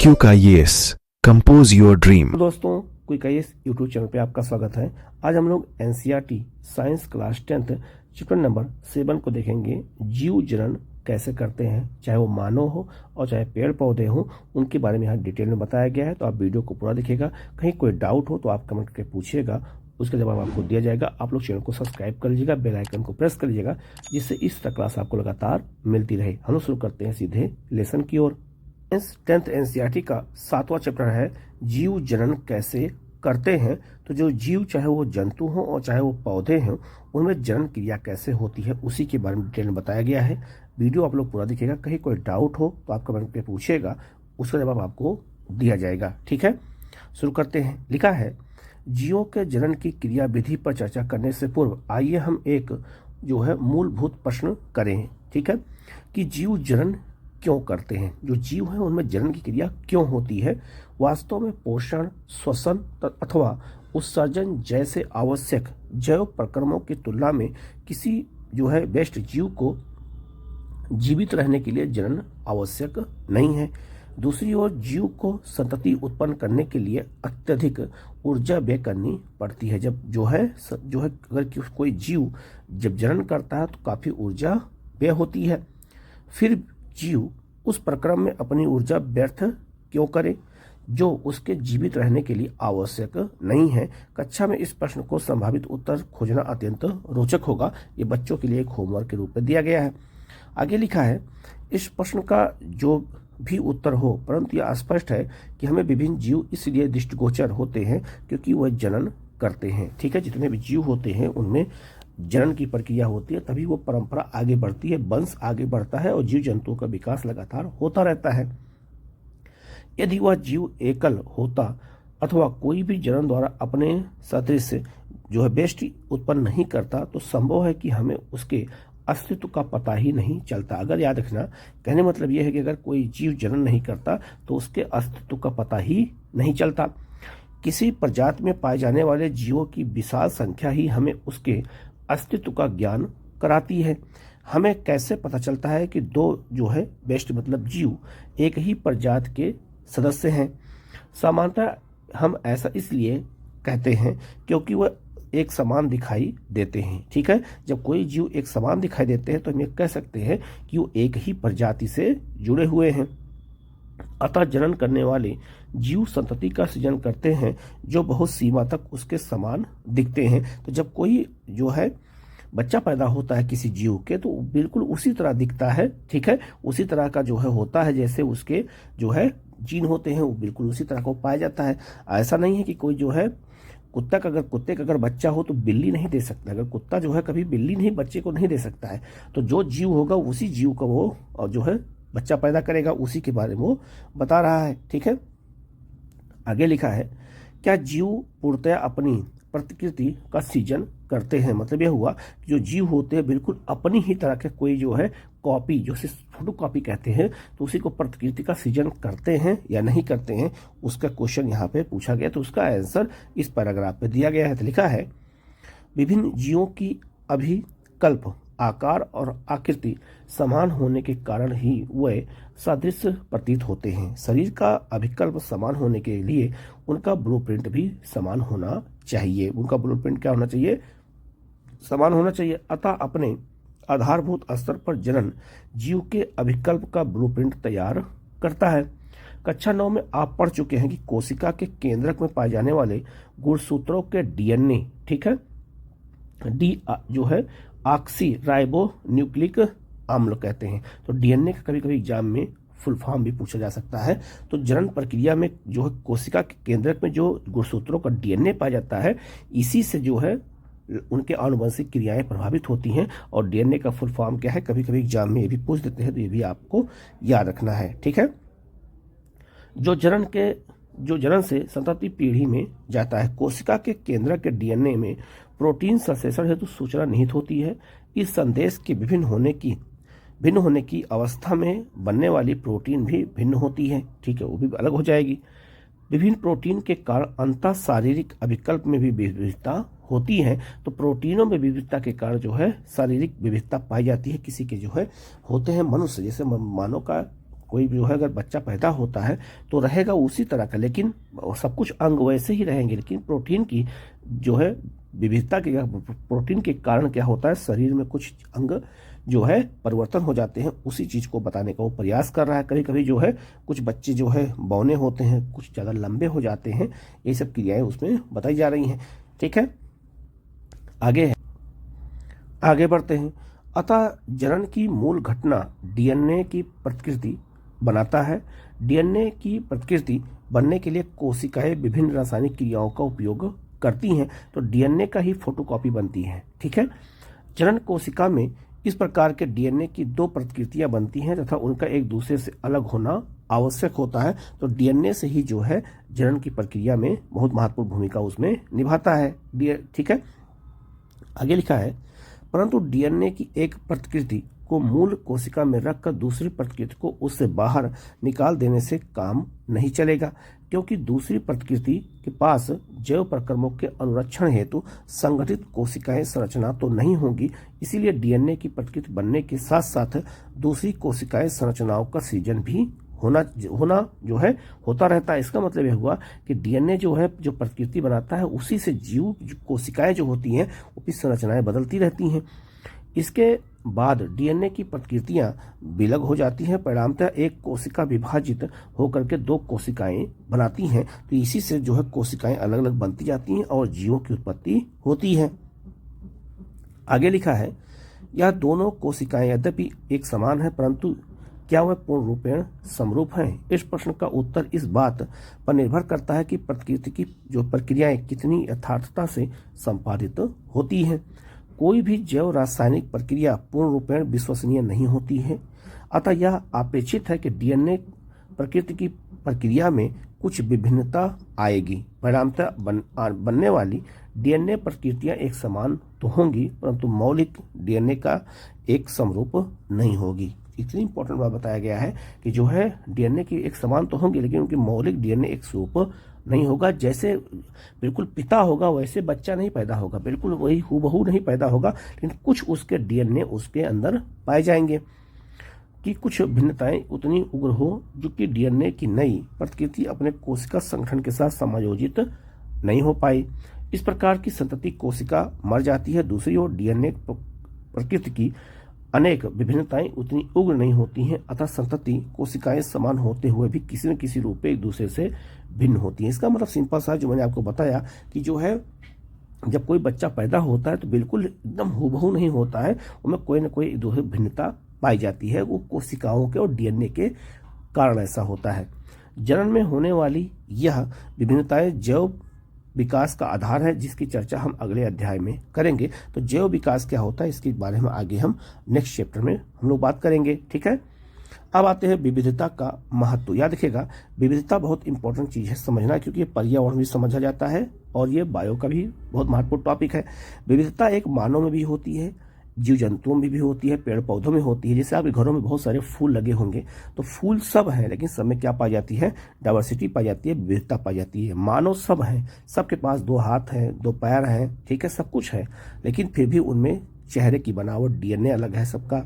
Quick IAS compose your dream. दोस्तों, quick IAS YouTube channel पे आपका स्वागत है। आज हम लोग NCERT science class 10th chapter number 7 को देखेंगे। जीव जनन कैसे करते हैं, चाहे वो मानव हो और चाहे पेड़ पौधे हो, उनके बारे में यहाँ डिटेल में बताया गया है। तो आप वीडियो को पूरा देखिएगा। कहीं कोई डाउट हो तो आप कमेंट करके पूछिएगा, उसका जवाब आपको दिया जाएगा। आप लोग चैनल को सब्सक्राइब कर लीजिएगा, बेल आइकन को प्रेस कर लीजिएगा, जिससे इस तरह क्लास आपको लगातार मिलती रहे। हम लोग शुरू करते हैं सीधे लेसन की ओर। 10th एनसीईआरटी का 7वां चैप्टर है जीव जनन कैसे करते हैं। तो जो जीव, चाहे वो जंतु हो और चाहे वो पौधे हों, उनमें जनन क्रिया कैसे होती है, उसी के बारे में डिटेल में बताया गया है। वीडियो आप लोग पूरा देखिएगा। कहीं कोई डाउट हो तो आप कमेंट पे पूछिएगा, उसका जवाब आपको दिया जाएगा। ठीक है, शुरू करते हैं। लिखा है, जीवों के जनन की क्रिया विधि पर चर्चा करने से पूर्व आइए हम एक जो है मूलभूत प्रश्न करें। ठीक है, कि जीव जनन क्यों करते हैं। जो जीव हैं उनमें जनन की क्रिया क्यों होती है। वास्तव में पोषण, श्वसन अथवा उत्सर्जन जैसे आवश्यक जैव प्रक्रमों की तुलना में किसी जो है बेस्ट जीव को जीवित रहने के लिए जनन आवश्यक नहीं है। दूसरी ओर जीव को संतति उत्पन्न करने के लिए अत्यधिक ऊर्जा व्यय करनी पड़ती है। जब जो है अगर कोई जीव जब जनन करता है तो काफी ऊर्जा व्यय होती है। फिर जीव उस प्रक्रम में अपनी ऊर्जा व्यर्थ क्यों करे जो उसके जीवित रहने के लिए आवश्यक नहीं है। कक्षा में इस प्रश्न को संभावित उत्तर खोजना अत्यंत रोचक होगा। ये बच्चों के लिए एक होमवर्क के रूप में दिया गया है। आगे लिखा है, इस प्रश्न का जो भी उत्तर हो, परंतु यह स्पष्ट है कि हमें विभिन्न जीव इसलिए दृष्टिगोचर होते हैं क्योंकि वह जनन करते हैं। ठीक है, जितने भी जीव होते हैं उनमें जनन की प्रक्रिया होती है, तभी वो परंपरा आगे बढ़ती है, वंश आगे बढ़ता है और जीव जंतुओं का विकास लगातार होता रहता है। यदि वह जीव एकल होता अथवा कोई भी जनन द्वारा अपने सदृश जो है बेष्टि उत्पन्न नहीं करता तो संभव है कि हमें उसके अस्तित्व का पता ही नहीं चलता। अगर याद रखना, कहने मतलब यह है कि अगर कोई जीव जनन नहीं करता तो उसके अस्तित्व का पता ही नहीं चलता। किसी प्रजाति में पाए जाने वाले जीवों की विशाल संख्या ही हमें उसके अस्तित्व का ज्ञान कराती है। हमें कैसे पता चलता है कि दो जो है बेस्ट मतलब जीव एक ही प्रजाति के सदस्य हैं। सामान्यतः हम ऐसा इसलिए कहते हैं क्योंकि वह एक समान दिखाई देते हैं। ठीक है, जब कोई जीव एक समान दिखाई देते हैं तो हम ये कह सकते हैं कि वो एक ही प्रजाति से जुड़े हुए हैं। अतः जनन करने वाले जीव संतति का सृजन करते हैं जो बहुत सीमा तक उसके समान दिखते हैं। तो जब कोई जो है बच्चा पैदा होता है किसी जीव के तो बिल्कुल उसी तरह दिखता है। ठीक है, उसी तरह का जो है होता है जैसे उसके जो है जीन होते हैं, वो बिल्कुल उसी तरह का पाया जाता है। ऐसा नहीं है कि कोई जो है कुत्ते का अगर बच्चा हो तो बिल्ली नहीं दे सकता। अगर कुत्ता जो है कभी बिल्ली नहीं बच्चे को नहीं दे सकता है। तो जो जीव होगा उसी जीव का वो और जो है बच्चा पैदा करेगा, उसी के बारे में वो बता रहा है। ठीक है, आगे लिखा है, क्या जीव पूर्णतया अपनी प्रतिकृति का सृजन करते हैं। मतलब यह हुआ कि जो जीव होते हैं बिल्कुल अपनी ही तरह के कोई जो है कॉपी, जो फोटो कॉपी कहते हैं, तो उसी को प्रतिकृति का सृजन करते हैं या नहीं करते हैं, उसका क्वेश्चन यहाँ पे पूछा गया। तो उसका आंसर इस पैराग्राफ पे दिया गया है। तो लिखा है, विभिन्न जीवों की अभिकल्प आकार और आकृति समान होने के कारण ही वे सादृश्य प्रतीत होते हैं। शरीर का अभिकल्प समान होने के लिए उनका ब्लूप्रिंट भी समान होना चाहिए। उनका ब्लूप्रिंट क्या होना चाहिए? समान होना चाहिए। अतः अपने आधारभूत स्तर पर जनन जीव के अभिकल्प का ब्लूप्रिंट तैयार करता है। कक्षा 9 में आप पढ़ चुके हैं कि कोशिका के केंद्रक में पाए जाने वाले गुणसूत्रों के डीएनए, ठीक है, डी जो है ऑक्सी राइबो न्यूक्लिक अम्ल कहते हैं। तो डीएनए का कभी कभी एग्जाम में फुल फॉर्म भी पूछा जा सकता है। तो जनन प्रक्रिया में जो है कोशिका के केंद्रक में जो गुणसूत्रों का डीएनए पाया जाता है, इसी से जो है उनके आनुवंशिक क्रियाएं प्रभावित होती हैं। और डीएनए का फुल फॉर्म क्या है, कभी कभी एग्जाम में ये भी पूछ देते हैं, तो ये भी आपको याद रखना है। ठीक है, जो जनन से संतति पीढ़ी में जाता है, कोशिका के केंद्रक के डीएनए में प्रोटीन संश्लेषण हेतु सूचना निहित होती है। इस संदेश के भिन्न होने की अवस्था में बनने वाली प्रोटीन भी भिन्न होती है। ठीक है, वो भी अलग हो जाएगी। विभिन्न प्रोटीन के कारण अंतः शारीरिक अभिकल्प में भी विविधता होती है। तो प्रोटीनों में विविधता के कारण जो है शारीरिक विविधता पाई जाती है। किसी के जो है होते हैं मनुष्य, जैसे मानव का कोई भी जो है अगर बच्चा पैदा होता है तो रहेगा उसी तरह का, लेकिन सब कुछ अंग वैसे ही रहेंगे, लेकिन प्रोटीन की जो है विविधता के प्रोटीन के कारण क्या होता है, शरीर में कुछ अंग जो है परिवर्तन हो जाते हैं। उसी चीज को बताने का वो प्रयास कर रहा है। कभी कभी जो है कुछ बच्चे जो है बौने होते हैं, कुछ ज़्यादा लंबे हो जाते हैं, ये सब क्रियाएं उसमें बताई जा रही हैं। ठीक है, आगे बढ़ते हैं। अतः जनन की मूल घटना डीएनए की प्रतिकृति बनाता है। डीएनए की प्रतिकृति बनने के लिए कोशिकाएं विभिन्न रासायनिक क्रियाओं का उपयोग करती हैं, तो डीएनए का ही फोटोकॉपी बनती है। ठीक है, जनन कोशिका में इस प्रकार के डीएनए की दो प्रतिकृतियां बनती हैं तथा उनका एक दूसरे से अलग होना आवश्यक होता है। तो डीएनए से ही जो है जनन की प्रक्रिया में बहुत महत्वपूर्ण भूमिका उसमें निभाता है। ठीक है, आगे लिखा है, परंतु डीएनए की एक प्रतिकृति को मूल कोशिका में रखकर दूसरी प्रतिकृति को उससे बाहर निकाल देने से काम नहीं चलेगा, क्योंकि दूसरी प्रतिकृति के पास जैव प्रक्रमों के अनुरक्षण हेतु संगठित कोशिकाएं संरचना तो नहीं होंगी। इसीलिए डीएनए की प्रतिकृति बनने के साथ साथ दूसरी कोशिकाएं संरचनाओं का सृजन भी होना जो है होता रहता है। इसका मतलब यह हुआ कि डीएनए जो है जो प्रतिकृति बनाता है उसी से जीव कोशिकाएं जो होती हैं वो भी संरचनाएं बदलती रहती हैं। इसके बाद डीएनए की प्रतिकृतियां विलग हो जाती हैं, परिणामतः एक कोशिका विभाजित होकर के दो कोशिकाएं बनाती हैं। तो इसी से जो है कोशिकाएं अलग अलग बनती जाती हैं और जीवों की उत्पत्ति होती है। आगे लिखा है, यह दोनों कोशिकाएं यद्यपि एक समान है, परंतु क्या वह पूर्ण रूपेण समरूप हैं? इस प्रश्न का उत्तर इस बात पर निर्भर करता है कि प्रतिकृति की जो प्रक्रियाएं कितनी यथार्थता से संपादित होती हैं। कोई भी जैव रासायनिक प्रक्रिया पूर्ण रूपेण विश्वसनीय नहीं होती है। अतः यह अपेक्षित है कि डीएनए प्रकृति की प्रक्रिया में कुछ विभिन्नता आएगी। परिणामतः बनने वाली डीएनए प्रकृतियां एक समान तो होंगी, परंतु मौलिक डीएनए का एक समरूप नहीं होगी। इतनी इंपॉर्टेंट बात बताया गया है कि जो है डीएनए की एक समान तो होंगी, लेकिन उनकी मौलिक डीएनए एक स्वरूप नहीं होगा। जैसे बिल्कुल पिता होगा वैसे बच्चा नहीं पैदा होगा, बिल्कुल वही हूबहू नहीं पैदा होगा, लेकिन कुछ उसके डीएनए उसके अंदर पाए जाएंगे कि कुछ भिन्नताएं उतनी उग्र हो जो कि डीएनए की नई प्रतिकृति अपने कोशिका संगठन के साथ समायोजित नहीं हो पाई। इस प्रकार की संतति कोशिका मर जाती है। दूसरी ओर डीएनए प्रकृति की अनेक विभिन्नताएं उतनी उग्र नहीं होती हैं, अतः संतति कोशिकाएं समान होते हुए भी किसी न किसी रूप में एक दूसरे से भिन्न होती हैं। इसका मतलब सिंपल सा जो मैंने आपको बताया कि जो है जब कोई बच्चा पैदा होता है तो बिल्कुल एकदम हूबहू नहीं होता है, उनमें कोई न कोई दूसरी भिन्नता पाई जाती है। वो कोशिकाओं के और डीएनए के कारण ऐसा होता है। जनन में होने वाली यह विभिन्नताएं जैव विकास का आधार है, जिसकी चर्चा हम अगले अध्याय में करेंगे। तो जैव विकास क्या होता है इसके बारे में आगे हम नेक्स्ट चैप्टर में हम लोग बात करेंगे। ठीक है, अब आते हैं विविधता का महत्व। याद रखिएगा, विविधता बहुत इंपॉर्टेंट चीज है समझना, क्योंकि ये पर्यावरण भी समझा जाता है और ये बायो का भी बहुत महत्वपूर्ण टॉपिक है। विविधता एक मानव में भी होती है, जीव जंतुओं में भी होती है, पेड़ पौधों में होती है। जैसे आपके घरों में बहुत सारे फूल लगे होंगे, तो फूल सब है, लेकिन सब में क्या पाई जाती है? डाइवर्सिटी पाई जाती है, विविधता पाई जाती है। मानव सब है, सबके पास दो हाथ हैं, दो पैर हैं, ठीक है, सब कुछ है, लेकिन फिर भी उनमें चेहरे की बनावट, डीएनए अलग है सबका,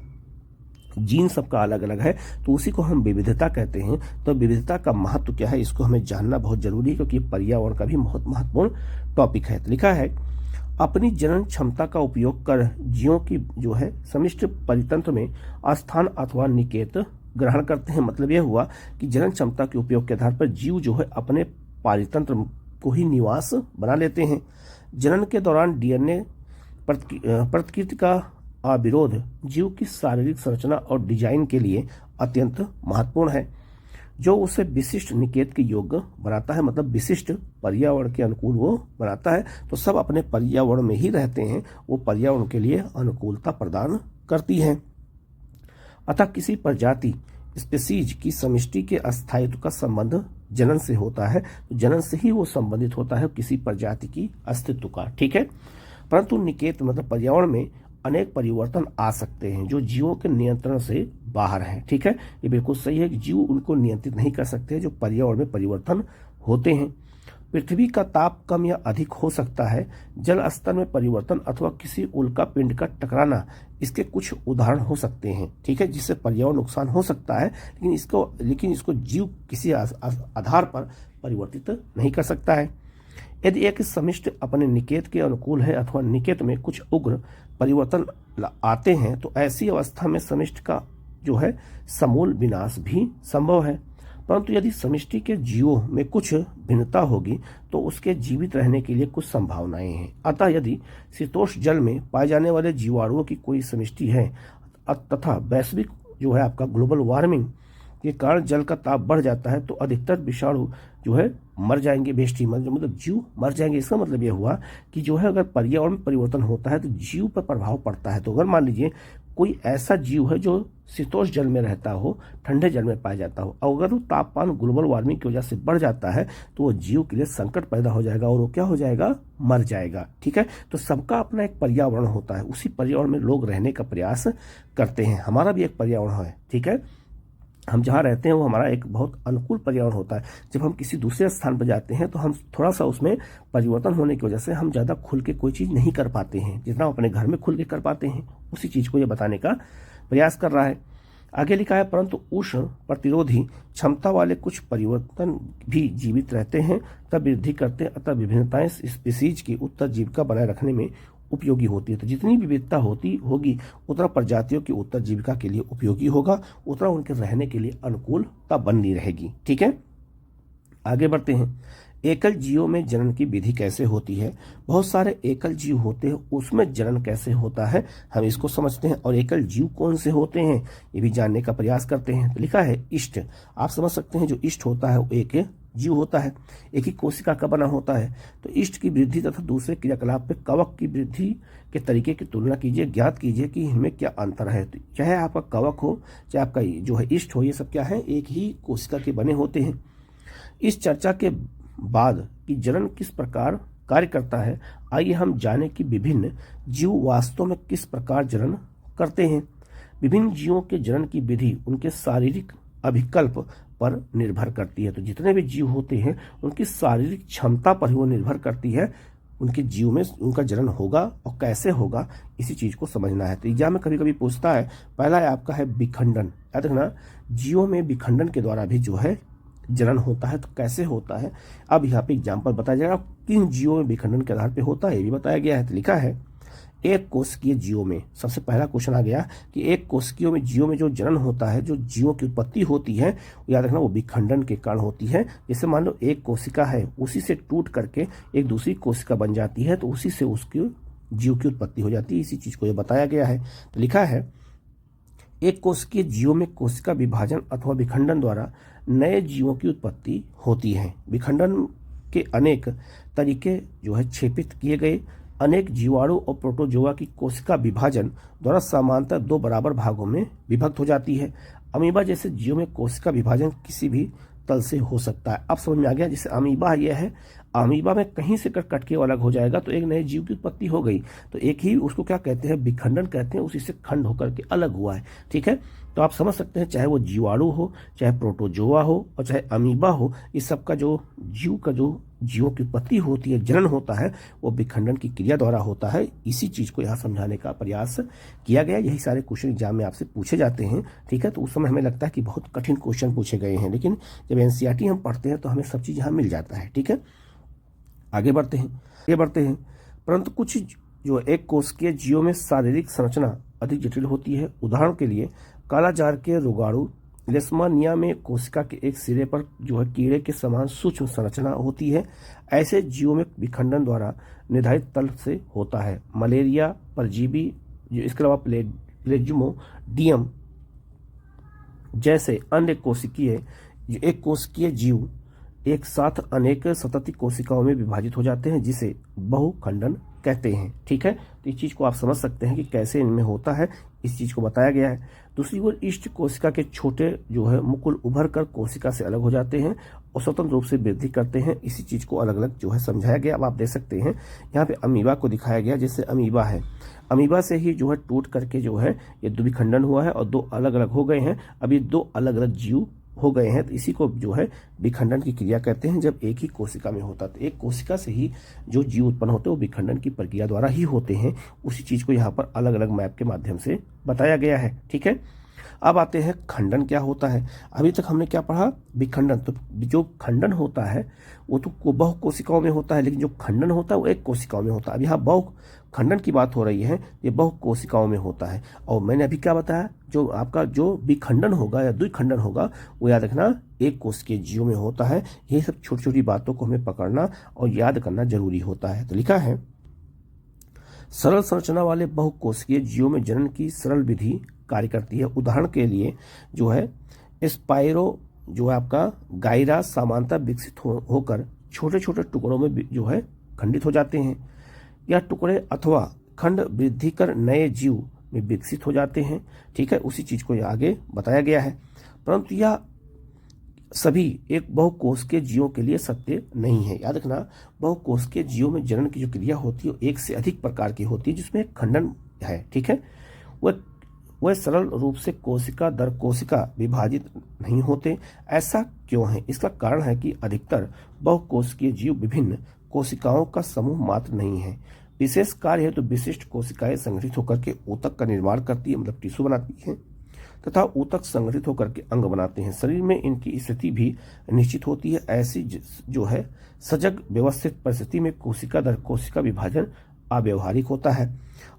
जीन सबका अलग अलग है, तो उसी को हम विविधता कहते हैं। तो विविधता का महत्व क्या है इसको हमें जानना बहुत जरूरी है, क्योंकि पर्यावरण का भी बहुत महत्वपूर्ण टॉपिक है। तो लिखा है, अपनी जनन क्षमता का उपयोग कर जीवों की जो है समिष्ट परितंत्र में स्थान अथवा निकेत ग्रहण करते हैं। मतलब यह हुआ कि जनन क्षमता के उपयोग के आधार पर जीव जो है अपने परितंत्र को ही निवास बना लेते हैं। जनन के दौरान डीएनए प्रतिकृति का अविरोध जीव की शारीरिक संरचना और डिजाइन के लिए अत्यंत महत्वपूर्ण है, जो उसे विशिष्ट निकेत के योग्य बनाता है। मतलब विशिष्ट पर्यावरण के अनुकूल वो बनाता है। तो सब अपने पर्यावरण में ही रहते हैं, वो पर्यावरण के लिए अनुकूलता प्रदान करती है। अतः किसी प्रजाति स्पीसीज की समष्टि के अस्थायित्व का संबंध जनन से होता है, तो जनन से ही वो संबंधित होता है किसी प्रजाति की अस्तित्व का। ठीक है, परंतु निकेत मतलब पर्यावरण में अनेक परिवर्तन आ सकते हैं जो जीवों के नियंत्रण से बाहर हैं। ठीक है, ये बिल्कुल सही है कि जीव उनको नियंत्रित नहीं कर सकते, जो पर्यावरण में परिवर्तन होते हैं। पृथ्वी का ताप कम या अधिक हो सकता है। जल स्तर में परिवर्तन अथवा किसी उल्का पिंड का टकराना इसके कुछ उदाहरण हो सकते हैं। ठीक है, जिससे पर्यावरण नुकसान हो सकता है, लेकिन इसको जीव किसी आधार पर परिवर्तित नहीं कर सकता है। यदि एक समिष्ट अपने निकेत के अनुकूल है अथवा निकेत में कुछ उग्र परिवर्तन आते हैं तो ऐसी अवस्था में समिष्ट का जो है समूल विनाश भी संभव है। परंतु यदि समिष्टि के जीवों में कुछ भिन्नता होगी तो उसके जीवित रहने के लिए कुछ संभावनाएं हैं। अतः यदि शीतोष्ण जल में पाए जाने वाले जीवाणुओं की कोई समिष्टि है तथा वैश्विक जो है आपका ग्लोबल वार्मिंग के कारण जल का ताप बढ़ जाता है तो अधिकतर विषाणु जो है मर जाएंगे, बेष्टि मतलब जीव मर जाएंगे। इसका मतलब यह हुआ कि जो है अगर पर्यावरण में परिवर्तन होता है तो जीव पर प्रभाव पड़ता है। तो अगर मान लीजिए कोई ऐसा जीव है जो शीतोष्ण जल में रहता हो, ठंडे जल में पाया जाता हो, और अगर वो तापमान ग्लोबल वार्मिंग की वजह से बढ़ जाता है तो वो जीव के लिए संकट पैदा हो जाएगा और वो क्या हो जाएगा, मर जाएगा। ठीक है, तो सबका अपना एक पर्यावरण होता है, उसी पर्यावरण में लोग रहने का प्रयास करते हैं। हमारा भी एक पर्यावरण है। ठीक है, हम जहाँ रहते हैं वो हमारा एक बहुत अनुकूल पर्यावरण होता है। जब हम किसी दूसरे स्थान पर जाते हैं तो हम थोड़ा सा उसमें परिवर्तन होने की वजह से हम ज़्यादा खुल के कोई चीज़ नहीं कर पाते हैं जितना हम अपने घर में खुल के कर पाते हैं। उसी चीज़ को ये बताने का प्रयास कर रहा है। आगे लिखा है, परंतु उष्ण प्रतिरोधी क्षमता वाले कुछ परिवर्तन भी जीवित रहते हैं, तब वृद्धि करते हैं। अतः विभिन्नताएं स्पीसीज की उत्तरजीविका बनाए रखने में उपयोगी होती है। तो जितनी विविधता होगी उतना प्रजातियों की उत्तरजीविका के लिए उपयोगी होगा, उतना उनके रहने के लिए अनुकूलता बनी रहेगी। ठीक है, आगे बढ़ते हैं। एकल जीवों में जनन की विधि कैसे होती है। बहुत सारे एकल जीव होते हैं, उसमें जनन कैसे होता है हम इसको समझते हैं। और एकल जीव कौन से होते हैं ये भी जानने का प्रयास करते हैं। तो लिखा है इष्ट। आप समझ सकते हैं जो इष्ट होता है वो एक जीव होता है, एक ही कोशिका का बना होता है। तो इष्ट की वृद्धि तथा दूसरे क्रियाकलाप में कवक की वृद्धि के तरीके की तुलना कीजिए, ज्ञात कीजिए कि इनमें क्या अंतर है। तो चाहे आपका कवक हो चाहे आपका जो है इष्ट हो, ये सब क्या है, एक ही कोशिका के बने होते हैं। इस चर्चा के बाद कि जनन किस प्रकार कार्य करता है, आइए हम जाने कि विभिन्न जीव वास्तव में किस प्रकार जनन करते हैं। विभिन्न जीवों के जनन की विधि उनके शारीरिक अभिकल्प पर निर्भर करती है। तो जितने भी जीव होते हैं उनकी शारीरिक क्षमता पर ही वो निर्भर करती है उनके जीव में उनका जनन होगा और कैसे होगा, इसी चीज को समझना है। तो एग्जाम में कभी कभी पूछता है, पहला है आपका है विखंडन। याद रखना, जीवों में विखंडन के द्वारा भी जो है जनन होता है। तो कैसे होता है अब यहाँ पे एग्जाम्पल बताया जाएगा। किन जीवों में विखंडन के आधार पे होता है ये भी बताया गया है। तो लिखा है एक कोशिकीय जीवों में, सबसे पहला क्वेश्चन आ गया कि एक कोशिकीय में जीवों में जो जनन होता है, जो जीवों की उत्पत्ति होती है, याद रखना वो विखंडन के कारण होती है। जैसे मान लो एक कोशिका है, उसी से टूट करके एक दूसरी कोशिका बन जाती है, तो उसी से उसकी जीव की उत्पत्ति हो जाती है। इसी चीज को ये बताया गया है। तो लिखा है एक कोशिकीय जीवों में कोशिका विभाजन अथवा विखंडन द्वारा नए जीवों की उत्पत्ति होती है। विखंडन के अनेक तरीके जो है क्षेपित किए गए। अनेक जीवाणु और प्रोटोजोआ की कोशिका विभाजन द्वारा सामान्यतः दो बराबर भागों में विभक्त हो जाती है। अमीबा जैसे जीवों में कोशिका विभाजन किसी भी तल से हो सकता है। अब समझ में आ गया, जैसे अमीबा यह है, अमीबा में कहीं से कट के अलग हो जाएगा तो एक नए जीव की उत्पत्ति हो गई। तो एक ही उसको क्या कहते हैं, विखंडन कहते हैं, उसी से खंड होकर के अलग हुआ है। ठीक है, तो आप समझ सकते हैं चाहे वो जीवाणु हो, चाहे प्रोटोजोआ हो और चाहे अमीबा हो, इस सब का जो जीवों की उत्पत्ति होती है, जनन होता है, वो विखंडन की क्रिया द्वारा होता है। इसी चीज को यहाँ समझाने का प्रयास किया गया। यही सारे क्वेश्चन एग्जाम में आपसे पूछे जाते हैं। ठीक है, तो उस समय हमें लगता है कि बहुत कठिन क्वेश्चन पूछे गए हैं, लेकिन जब एनसीईआरटी हम पढ़ते हैं तो हमें सब चीज यहाँ मिल जाता है। ठीक है, आगे बढ़ते हैं। परंतु कुछ जो एक कोशिकीय जीवों में शारीरिक संरचना अधिक जटिल होती है। उदाहरण के लिए कालाजार के रोगाणु लेशमानिया में कोशिका के एक सिरे पर जो है कीड़े के समान सूक्ष्म संरचना होती है। ऐसे जीवों में विखंडन द्वारा निर्धारित तल से होता है। मलेरिया परजीवी, इसके अलावा प्लेज्मोडियम जैसे अन्य एक कोशिकीय जीव एक साथ अनेक सतत कोशिकाओं में विभाजित हो जाते हैं, जिसे बहुखंडन कहते हैं। ठीक है, तो इस चीज को आप समझ सकते हैं कि कैसे इनमें होता है, इस चीज को बताया गया है। दूसरी ओर इष्ट कोशिका के छोटे जो है मुकुल उभर कर कोशिका से अलग हो जाते हैं और स्वतंत्र रूप से वृद्धि करते हैं। इसी चीज को अलग अलग जो है समझाया गया। अब आप देख सकते हैं यहाँ पे अमीबा को दिखाया गया। जैसे अमीबा है, अमीबा से ही जो है टूट करके जो है ये द्विखंडन हुआ है और दो अलग अलग हो गए हैं। अभी दो अलग अलग जीव हो गए हैं, तो इसी को जो है विखंडन की क्रिया कहते हैं। जब एक ही कोशिका में होता, तो एक कोशिका से ही जो जीव उत्पन्न होते हैं वो विखंडन की प्रक्रिया द्वारा ही होते हैं। उसी चीज को यहाँ पर अलग अलग मैप के माध्यम से बताया गया है। ठीक है, अब आते हैं खंडन क्या होता है। अभी तक हमने क्या पढ़ा, विखंडन। तो जो खंडन होता है वो तो बहु कोशिकाओं में होता है, लेकिन जो खंडन होता है वो एक कोशिकाओं में होता है। अब यहाँ बहु खंडन की बात हो रही है, ये बहु कोशिकाओं में होता है। और मैंने अभी क्या बताया, जो आपका जो विखंडन होगा या द्विखंडन होगा वो याद रखना एक कोशिकीय जीवों में होता है। ये सब छोटी छोटी बातों को हमें पकड़ना और याद करना जरूरी होता है। तो लिखा है, सरल संरचना वाले बहुकोशिकीय जीवों में जनन की सरल विधि कार्य करती है। उदाहरण के लिए जो है स्पाइरो जो है आपका गायरा सामान्यतः विकसित होकर छोटे छोटे टुकड़ों में जो है खंडित हो जाते हैं। यह टुकड़े अथवा खंड वृद्धि कर नए जीव में विकसित हो जाते हैं। ठीक है, उसी चीज को आगे बताया गया है, परंतु यह सभी एक बहुकोशिकीय जीवों के लिए सत्य नहीं है। याद रखना, बहुकोशिकीय जीवों में जनन की जो क्रिया होती है एक से अधिक प्रकार की होती है, जिसमें खंडन है। ठीक है, वह सरल रूप से कोशिका दर कोशिका विभाजित नहीं होते। ऐसा क्यों है? इसका कारण है कि अधिकतर बहुकोशिकीय जीव विभिन्न कोशिकाओं का समूह मात्र नहीं है। विशेष कार्य है तो विशिष्ट कोशिकाएं संगठित होकर के ऊतक का निर्माण करती है, मतलब टिश्यू बनाती है, तथा ऊतक संगठित होकर के अंग बनाते हैं। शरीर में इनकी स्थिति भी निश्चित होती है। ऐसी जो है सजग व्यवस्थित परिस्थिति में कोशिका दर कोशिका विभाजन अव्यवहारिक होता है।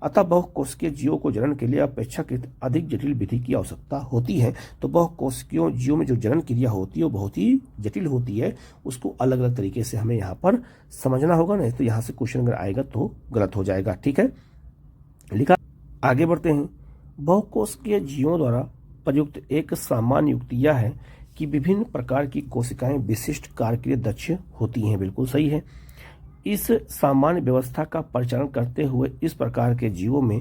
अतः बहुकोशिकीय जीवों को जनन के लिए अपेक्षाकृत अधिक जटिल विधि की आवश्यकता होती है। तो बहुकोशिकीय जीवों में जो जनन क्रिया होती है वो बहुत ही जटिल होती है। उसको अलग अलग तरीके से हमें यहाँ पर समझना होगा, नहीं तो यहाँ से क्वेश्चन अगर आएगा तो गलत हो जाएगा। ठीक है, लिखा, आगे बढ़ते हैं। बहुकोशिकीय जीवों द्वारा प्रयुक्त एक सामान्य युक्ति यह है कि विभिन्न प्रकार की कोशिकाएं विशिष्ट कार्य के लिए दक्ष होती हैं। बिल्कुल सही है। इस सामान्य व्यवस्था का परिचालन करते हुए इस प्रकार के जीवों में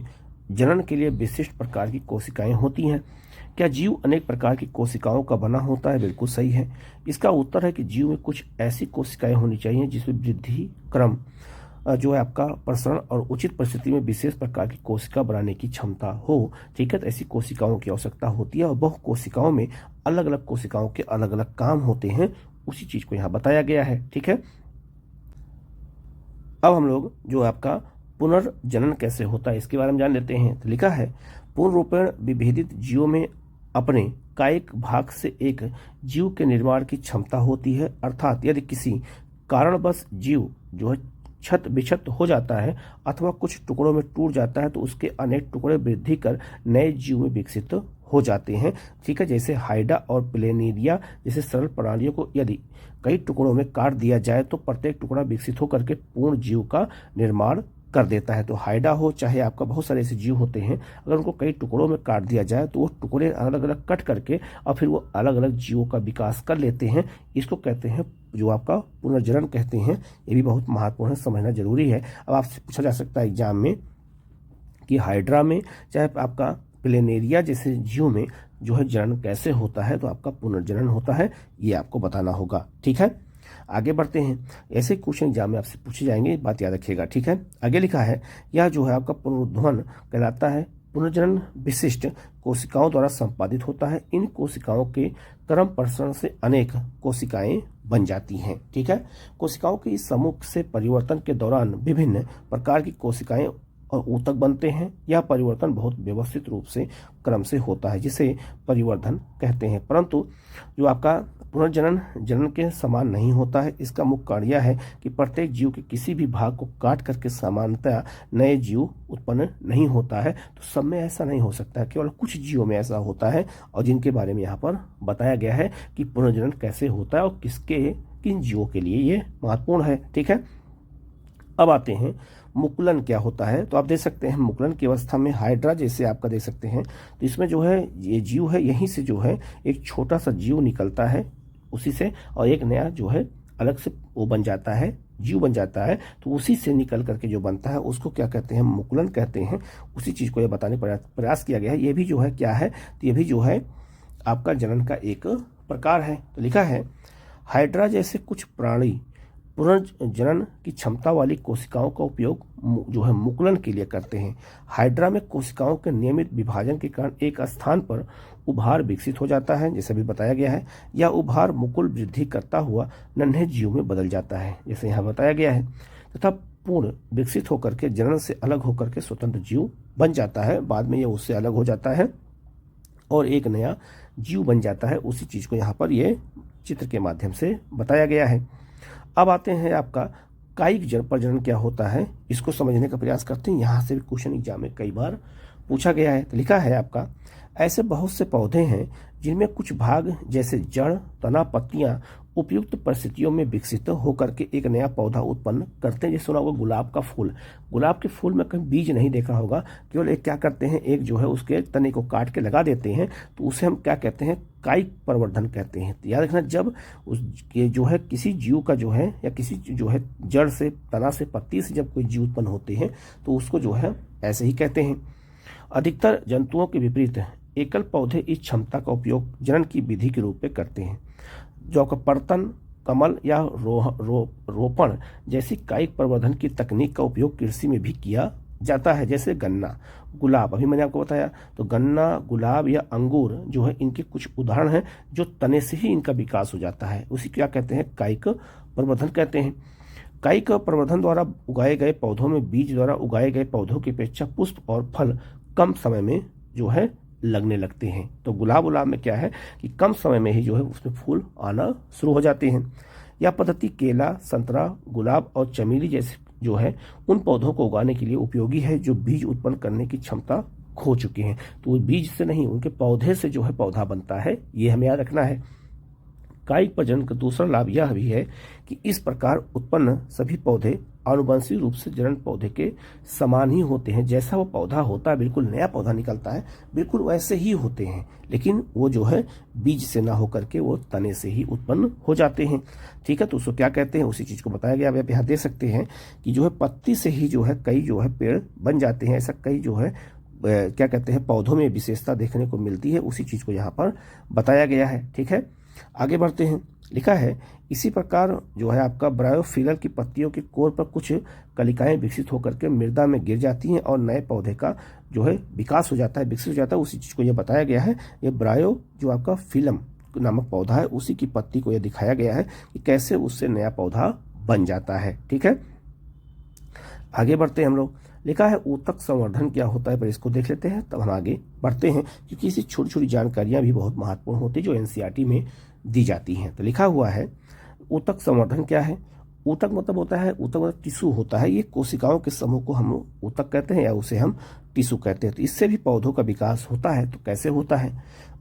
जनन के लिए विशिष्ट प्रकार की कोशिकाएं होती हैं। क्या जीव अनेक प्रकार की कोशिकाओं का बना होता है? बिल्कुल सही है। इसका उत्तर है कि जीव में कुछ ऐसी कोशिकाएं होनी चाहिए जिसमें वृद्धि क्रम जो है आपका प्रसरण और उचित परिस्थिति में विशेष प्रकार की कोशिका बनाने की क्षमता हो। ठीक है, तो ऐसी कोशिकाओं की आवश्यकता होती है। और बहु कोशिकाओं में अलग अलग कोशिकाओं के अलग अलग काम होते हैं। उसी चीज को यहाँ बताया गया है। ठीक है, अब हम लोग जो आपका पुनर्जनन कैसे होता है इसके बारे में जान लेते हैं। तो लिखा है, पूर्ण रूपेण विभेदित जीवों में अपने कायिक भाग से एक जीव के निर्माण की क्षमता होती है। अर्थात यदि किसी कारणवश जीव जो है छत विक्षत हो जाता है अथवा कुछ टुकड़ों में टूट जाता है तो उसके अनेक टुकड़े वृद्धि कर नए जीव में विकसित हो जाते हैं। ठीक है, जैसे हाइडा और प्लेनेरिया जैसे सरल प्रणालियों को यदि कई टुकड़ों में काट दिया जाए तो प्रत्येक टुकड़ा विकसित होकर के पूर्ण जीव का निर्माण कर देता है। तो हाइडा हो चाहे आपका बहुत सारे ऐसे जीव होते हैं, अगर उनको कई टुकड़ों में काट दिया जाए तो वो टुकड़े अलग अलग कट करके और फिर वो अलग अलग जीवों का विकास कर लेते हैं। इसको कहते हैं जो आपका पुनर्जनन कहते हैं। ये भी बहुत महत्वपूर्ण है, समझना जरूरी है। अब आपसे पूछा जा सकता है एग्जाम में कि हाइड्रा में चाहे आपका प्लेनेरिया जैसे जीव में जो है जनन कैसे होता है, तो आपका पुनर्जनन होता है, ये आपको बताना होगा। ठीक है, आगे बढ़ते हैं। ऐसे क्वेश्चन एग्जाम में आपसे पूछे जाएंगे, बात याद रखिएगा। ठीक है, आगे लिखा है, यह जो है आपका पुनरुत्थान कहलाता है। पुनर्जनन विशिष्ट कोशिकाओं द्वारा संपादित होता है। इन कोशिकाओं के क्रम प्रसरण से अनेक कोशिकाएं बन जाती हैं। ठीक है, कोशिकाओं के इस समूह से परिवर्तन के दौरान विभिन्न प्रकार की कोशिकाएं और ऊतक बनते हैं। यह परिवर्तन बहुत व्यवस्थित रूप से क्रम से होता है, जिसे परिवर्धन कहते हैं। परंतु जो आपका पुनर्जनन जनन के समान नहीं होता है। इसका मुख्य कारण यह है कि प्रत्येक जीव के किसी भी भाग को काट करके समानतः नए जीव उत्पन्न नहीं होता है। तो सब में ऐसा नहीं हो सकता है, केवल कुछ जीवों में ऐसा होता है, और जिनके बारे में यहाँ पर बताया गया है कि पुनर्जनन कैसे होता है और किन जीवों के लिए ये महत्वपूर्ण है। ठीक है, अब आते हैं मुकुलन क्या होता है। तो आप देख सकते हैं मुकुलन की अवस्था में हाइड्रा जैसे आपका देख सकते हैं, तो इसमें जो है ये जीव है, यहीं से जो है एक छोटा सा जीव निकलता है उसी से, और एक नया जो है अलग से वो बन जाता है, जीव बन जाता है। तो उसी से निकल करके जो बनता है उसको क्या कहते हैं? मुकुलन कहते हैं। उसी चीज को ये बताने प्रयास किया गया है। ये भी जो है क्या है, तो ये भी जो है आपका जनन का एक प्रकार है। तो लिखा है, हाइड्रा जैसे कुछ प्राणी पुनर्जनन की क्षमता वाली कोशिकाओं का उपयोग जो है मुकुलन के लिए करते हैं। हाइड्रा में कोशिकाओं के नियमित विभाजन के कारण एक स्थान पर उभार विकसित हो जाता है, जैसे भी बताया गया है। यह उभार मुकुल वृद्धि करता हुआ नन्हे जीव में बदल जाता है, जैसे यहाँ बताया गया है, तथा पूर्ण विकसित होकर के जनन से अलग होकर के स्वतंत्र जीव बन जाता है। बाद में ये उससे अलग हो जाता है और एक नया जीव बन जाता है। उसी चीज को यहाँ पर ये चित्र के माध्यम से बताया गया है। अब आते हैं आपका कायिक प्रजनन क्या होता है, इसको समझने का प्रयास करते हैं। यहाँ से भी क्वेश्चन एग्जाम में कई बार पूछा गया है। तो लिखा है आपका, ऐसे बहुत से पौधे हैं जिनमें कुछ भाग जैसे जड़, तना, पत्तियां उपयुक्त परिस्थितियों में विकसित होकर के एक नया पौधा उत्पन्न करते हैं। जैसे सुना होगा गुलाब का फूल, गुलाब के फूल में कहीं बीज नहीं देखा होगा, केवल एक क्या करते हैं, एक जो है उसके तने को काट के लगा देते हैं, तो उसे हम क्या कहते हैं, कायिक प्रवर्धन कहते हैं। तो याद रखना, जब उसके जो है किसी जीव का जो है या किसी जो है जड़ से, तना से, पत्ती से जब कोई जीव उत्पन्न होते हैं तो उसको जो है ऐसे ही कहते हैं। अधिकतर जंतुओं के विपरीत एकल पौधे इस क्षमता का उपयोग जनन की विधि के रूप में करते हैं। जो का पर्तन, कमल या रोपण जैसी कायिक प्रवर्धन की तकनीक का उपयोग कृषि में भी किया जाता है। जैसे गन्ना, गुलाब, अभी मैंने आपको बताया, तो गन्ना, गुलाब या अंगूर जो है इनके कुछ उदाहरण हैं जो तने से ही इनका विकास हो जाता है। उसी क्या कहते हैं, कायिक प्रवर्धन कहते हैं। कायिक प्रवर्धन द्वारा उगाए गए पौधों में बीज द्वारा उगाए गए पौधों की अपेक्षा पुष्प और फल कम समय में जो है लगने लगते हैं। तो गुलाब में क्या है कि कम समय में ही जो है उसमें फूल आना शुरू हो जाते हैं। यह पद्धति केला, संतरा, गुलाब और चमेली जैसे जो है उन पौधों को उगाने के लिए उपयोगी है जो बीज उत्पन्न करने की क्षमता खो चुके हैं। तो बीज से नहीं, उनके पौधे से जो है पौधा बनता है, ये हमें याद रखना है। कायिक प्रजनन का दूसरा लाभ यह भी है कि इस प्रकार उत्पन्न सभी पौधे आनुवंशिक रूप से जनन पौधे के समान ही होते हैं। जैसा वो पौधा होता है, बिल्कुल नया पौधा निकलता है, बिल्कुल वैसे ही होते हैं, लेकिन वो जो है बीज से ना होकर के वो तने से ही उत्पन्न हो जाते हैं। ठीक है, तो उसको क्या कहते हैं, उसी चीज को बताया गया। आप यहाँ देख सकते हैं कि जो है पत्ती से ही जो है कई जो है पेड़ बन जाते हैं। ऐसा कई जो है क्या कहते हैं पौधों में विशेषता देखने को मिलती है, उसी चीज को यहाँ पर बताया गया है। ठीक है, आगे बढ़ते हैं। लिखा है, इसी प्रकार जो है आपका ब्रायोफिलर की पत्तियों के कोर पर कुछ कलिकाएं विकसित होकर के मृदा में गिर जाती हैं और नए पौधे का जो है विकास हो जाता है, विकसित हो जाता है। उसी चीज को यह बताया गया है। ये ब्रायो जो आपका फिलम नामक पौधा है, उसी की पत्ती को यह दिखाया गया है कि कैसे उससे नया पौधा बन जाता है। ठीक है, आगे बढ़ते हैं हम लोग। लिखा है, ऊतक संवर्धन क्या होता है, पर इसको देख लेते हैं, तब हम आगे बढ़ते हैं, क्योंकि इसी छोटी छोटी जानकारियां भी बहुत महत्वपूर्ण होती है जो एनसीईआरटी में दी जाती हैं। तो लिखा हुआ है, ऊतक संवर्धन क्या है। ऊतक मतलब होता है, ऊतक मतलब टिश्यू होता है। ये कोशिकाओं के समूह को हम ऊतक कहते हैं या उसे हम टिश्यू कहते हैं। तो इससे भी पौधों का विकास होता है। तो कैसे होता है,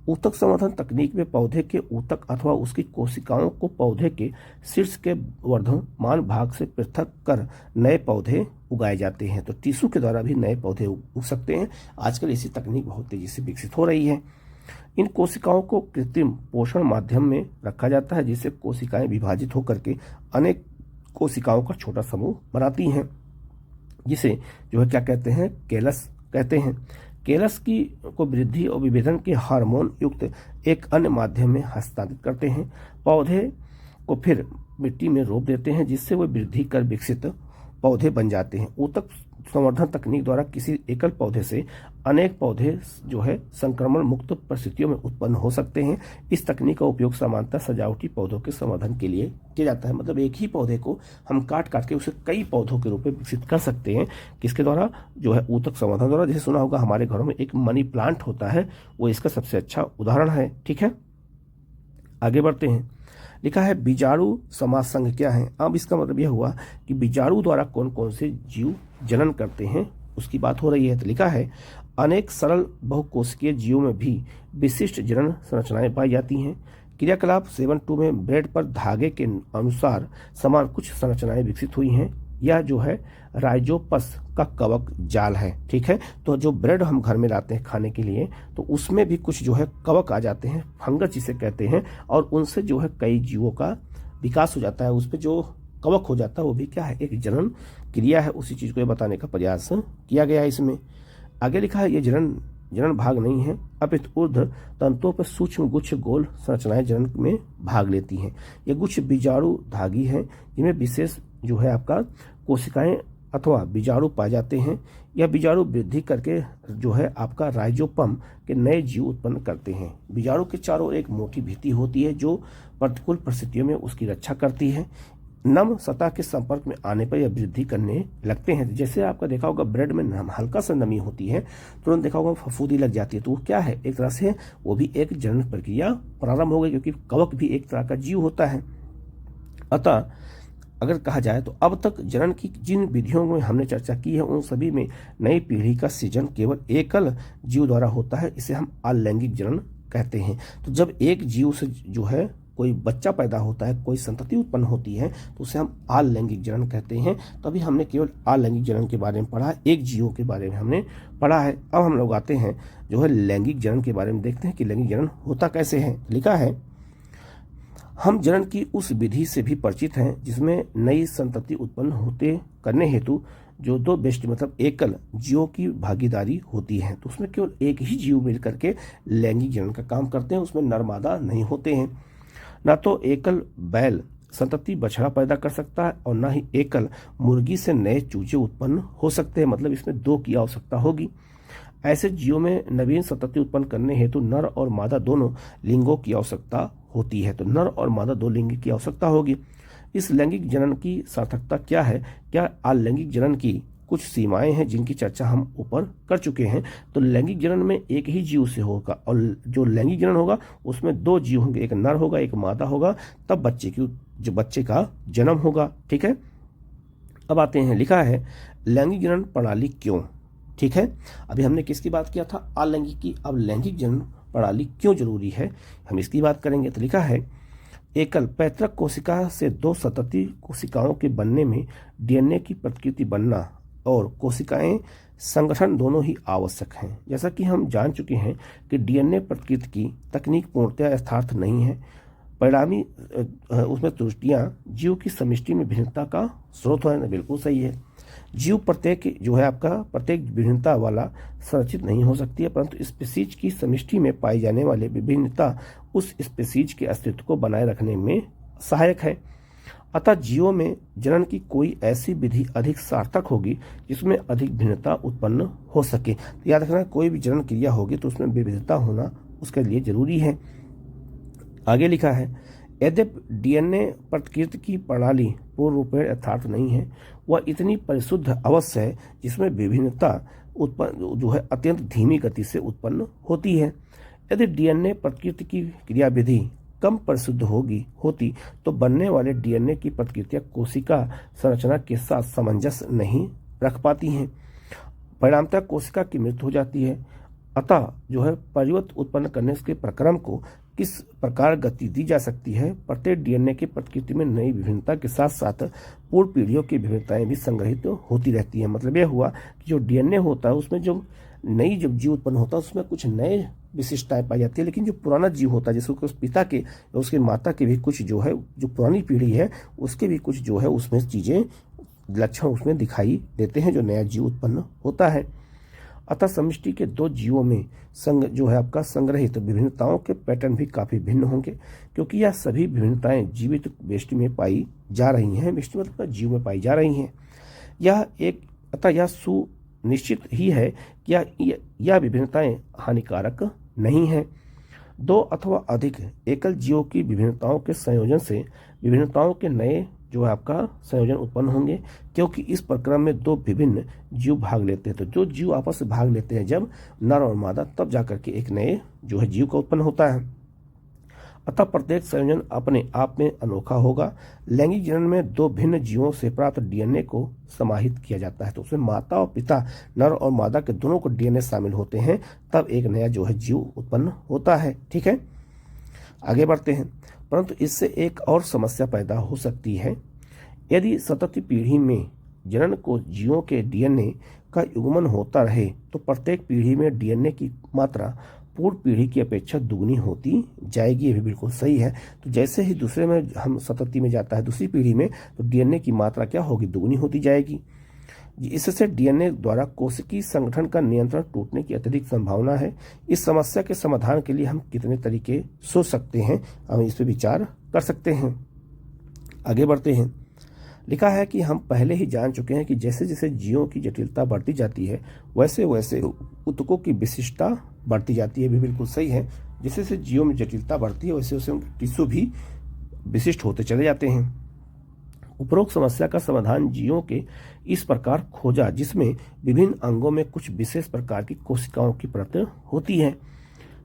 ऊतक संवर्धन तकनीक में पौधे के ऊतक अथवा उसकी कोशिकाओं को पौधे के शीर्ष के वर्धमान भाग से पृथक कर नए पौधे उगाए जाते हैं। तो टिश्यू के द्वारा भी नए पौधे उग सकते हैं। आजकल इसी तकनीक बहुत तेजी से विकसित हो रही है। इन कोशिकाओं को कृत्रिम पोषण माध्यम में रखा जाता है, जिससे कोशिकाएं विभाजित होकर के अनेक कोशिकाओं का छोटा समूह बनाती हैं, जिसे जो है क्या कहते हैं, केलस कहते हैं। केलस की को वृद्धि और विभेदन के हार्मोन युक्त एक अन्य माध्यम में हस्तांतरित करते हैं। पौधे को फिर मिट्टी में रोप देते हैं, जिससे वे वृद्धि कर विकसित पौधे बन जाते हैं। ऊतक संवर्धन तकनीक द्वारा किसी एकल पौधे से अनेक पौधे जो है संक्रमण मुक्त परिस्थितियों में उत्पन्न हो सकते हैं। इस तकनीक का उपयोग सामान्यतः सजावटी पौधों के संवर्धन के लिए किया जाता है। मतलब एक ही पौधे को हम काट काट के उसे कई पौधों के रूप में विकसित कर सकते हैं। किसके द्वारा, जो है ऊतक संवर्धन द्वारा। जैसे सुना होगा हमारे घरों में एक मनी प्लांट होता है, वो इसका सबसे अच्छा उदाहरण है। ठीक है, आगे बढ़ते हैं। लिखा है, बीजाणु समाज संघ क्या है। अब इसका मतलब यह हुआ कि बीजाणु द्वारा कौन कौन से जीव जनन करते हैं उसकी बात हो रही है। तो लिखा है, अनेक सरल बहुकोशिकीय जीवों में भी विशिष्ट जनन संरचनाएं पाई जाती हैं। क्रियाकलाप 7.2 में ब्रेड पर धागे के अनुसार समान कुछ संरचनाएं विकसित हुई हैं। यह जो है राइजोपस का कवक जाल है। ठीक है, तो जो ब्रेड हम घर में लाते हैं खाने के लिए, तो उसमें भी कुछ जो है कवक आ जाते हैं, फंगस जिसे कहते हैं, और उनसे जो है कई जीवों का विकास हो जाता है। उस पर जो कवक हो जाता है वो भी क्या है, एक जनन क्रिया है। उसी चीज को बताने का प्रयास किया गया है इसमें। आगे लिखा है, ये जनन जनन भाग नहीं है, अपितु ऊर्ध्व तंतुओं पर सूक्ष्म गुच्छ गोल संरचनाएं जनन में भाग लेती हैं। ये गुच्छ बीजाणु धागी हैं, जिनमें विशेष जो है आपका कोशिकाएं अथवा बीजाणु पाए जाते हैं। यह बीजाणु वृद्धि करके जो है आपका राइजोपम के नए जीव उत्पन्न करते हैं। बीजाणु के चारों एक मोटी भित्ति होती है जो प्रतिकूल परिस्थितियों में उसकी रक्षा करती है। नम सतह के संपर्क में आने पर यह वृद्धि करने लगते हैं। जैसे आपका देखा होगा ब्रेड में हल्का सा नमी होती है, तुरंत देखा होगा फफूंदी लग जाती है, तो वो क्या है, एक तरह से वो भी एक जनन प्रक्रिया प्रारंभ हो गई, क्योंकि कवक भी एक तरह का जीव होता है। अतः अगर कहा जाए तो अब तक जनन की जिन विधियों में हमने चर्चा की है उन सभी में नई पीढ़ी का सृजन केवल एकल जीव द्वारा होता है। इसे हम अलैंगिक जनन कहते हैं। तो जब एक जीव से जो है कोई बच्चा पैदा होता है, कोई संतति उत्पन्न होती है, तो उसे हम अलैंगिक जनन कहते हैं। तो अभी हमने केवल अलैंगिक जनन के बारे में पढ़ा, एक जीव के बारे में हमने पढ़ा है। अब हम लोग आते हैं जो है लैंगिक जनन के बारे में, देखते हैं कि लैंगिक जनन होता कैसे है। लिखा है, हम जनन की उस विधि से भी परिचित हैं जिसमें नई संतति उत्पन्न होते करने हेतु जो दो बेस्ट मतलब एकल जीवों की भागीदारी होती है। तो उसमें केवल एक ही जीव मिल करके लैंगिक जनन का काम करते हैं, उसमें नर मादा नहीं होते हैं। ना तो एकल बैल संतति बछड़ा पैदा कर सकता है और ना ही एकल मुर्गी से नए चूजे उत्पन्न हो सकते हैं, मतलब इसमें दो की आवश्यकता होगी। ऐसे जीवों में नवीन संतति उत्पन्न करने हेतु नर और मादा दोनों लिंगों की आवश्यकता होती है। तो नर और मादा दो लिंग की आवश्यकता होगी। इस लैंगिक जनन की सार्थकता क्या है? क्या अलैंगिक जनन की कुछ सीमाएं हैं जिनकी चर्चा हम ऊपर कर चुके हैं। तो लैंगिक जनन में एक ही जीव से होगा और जो लैंगिक जनन होगा उसमें दो जीव होंगे, एक नर होगा एक मादा होगा, तब बच्चे का जन्म होगा। ठीक है, अब आते हैं, लिखा है लैंगिक जनन प्रणाली क्यों। ठीक है, अभी हमने किसकी बात किया था, अलैंगिक की। अब लैंगिक जनन प्रणाली क्यों जरूरी है, हम इसकी बात करेंगे। तो लिखा है, एकल पैतृक कोशिका से दो संतति कोशिकाओं के बनने में डीएनए की प्रतिकृति बनना और कोशिकाएं संगठन दोनों ही आवश्यक हैं। जैसा कि हम जान चुके हैं कि डीएनए प्रतिकृति की तकनीक पूर्णतः यथार्थ नहीं है, परिणामी उसमें त्रुटियां जीव की समष्टि में भिन्नता का स्रोत होना बिल्कुल सही है। जीव प्रत्येक विभिन्नता वाला संरचित नहीं हो सकती है, परंतु स्पीसीज की समष्टि में पाई जाने वाले विभिन्नता उस स्पीसीज के अस्तित्व को बनाए रखने में सहायक है। अतः जीवों में जनन की कोई ऐसी विधि अधिक सार्थक होगी जिसमें अधिक भिन्नता उत्पन्न हो सके। तो याद रखना, कोई भी जनन क्रिया होगी तो उसमें विविधता होना उसके लिए जरूरी है। आगे लिखा है, यद्यपि डीएनए प्रतिकृति की प्रणाली पूर्ण रूप में यथार्थ नहीं है, वह इतनी परिशुद्ध अवश्य है जिसमें विभिन्नता उत्पन्न जो है अत्यंत धीमी गति से उत्पन्न होती है। यदि डीएनए प्रतिकृति की क्रियाविधि कम परिशुद्ध होती तो बनने वाले डीएनए की प्रतिकृतियां कोशिका संरचना के साथ सामंजस्य नहीं रख पाती हैं, परिणामतः कोशिका की मृत्यु हो जाती है। अतः जो है परिवर्तन उत्पन्न करने के प्रक्रम को किस प्रकार गति दी जा सकती है, प्रत्येक डीएनए की प्रतिकृति में नई विभिन्नता के साथ साथ पूर्व पीढ़ियों की विभिन्नताएं भी संग्रहित होती रहती है। मतलब यह हुआ कि जो डीएनए होता है उसमें जब जीव उत्पन्न होता है उसमें कुछ नए विशिष्टताएं पाई जाती है, लेकिन जो पुराना जीव होता है जैसे उसके पिता के उसके माता के भी कुछ जो है जो पुरानी पीढ़ी है उसके भी कुछ जो है उसमें चीजें लक्षण उसमें दिखाई देते हैं जो नया जीव उत्पन्न होता है। अतः समष्टि के दो जीवों में संग्रहित विभिन्नताओं के पैटर्न भी काफी भिन्न होंगे, क्योंकि यह सभी विभिन्नताएं जीवित वेष्टि में पाई जा रही हैं, वेष्टि मतलब जीव में पाई जा रही हैं। यह सुनिश्चित ही है कि यह विभिन्नताएं हानिकारक नहीं है। दो अथवा अधिक एकल जीवों की विभिन्नताओं के संयोजन से विभिन्नताओं के नए संयोजन उत्पन्न होंगे, क्योंकि इस प्रक्रम में दो विभिन्न जीव भाग लेते हैं। तो जो जीव आपस में भाग लेते हैं जब नर और मादा, तब जाकर के एक नए जीव का उत्पन्न होता है। अतः प्रत्येक संयोजन अपने आप में अनोखा होगा। लैंगिक जनन में दो भिन्न जीवों से प्राप्त डीएनए को समाहित किया जाता है, तो उसमें माता और पिता नर और मादा के दोनों को डीएनए शामिल होते हैं, तब एक नया जीव उत्पन्न होता है। ठीक है, आगे बढ़ते हैं। परंतु इससे एक और समस्या पैदा हो सकती है। यदि सतत पीढ़ी में जनन को जीवों के डीएनए का युग्मन होता रहे तो प्रत्येक पीढ़ी में डीएनए की मात्रा पूर्व पीढ़ी की अपेक्षा दुगनी होती जाएगी। ये भी बिल्कुल सही है। तो जैसे ही दूसरे में हम सतति में जाता है दूसरी पीढ़ी में, तो डीएनए की मात्रा क्या होगी, दुगनी होती जाएगी। इससे डीएनए द्वारा कोशिकीय संगठन का नियंत्रण टूटने की अत्यधिक संभावना है। इस समस्या के समाधान के लिए हम कितने तरीके सोच सकते हैं, हम इस पर विचार कर सकते हैं। आगे बढ़ते हैं। लिखा है कि हम पहले ही जान चुके हैं कि जैसे जैसे जीवों की जटिलता बढ़ती जाती है वैसे वैसे ऊतकों की विशिष्टता बढ़ती जाती है। भी बिल्कुल सही है। जैसे जैसे जीवों में जटिलता बढ़ती है वैसे वैसे उनके टिश्यू भी विशिष्ट होते चले जाते हैं। उपरोक्त समस्या का समाधान जीवों के इस प्रकार खोजा जिसमें विभिन्न अंगों में कुछ विशेष प्रकार की कोशिकाओं की परत होती है,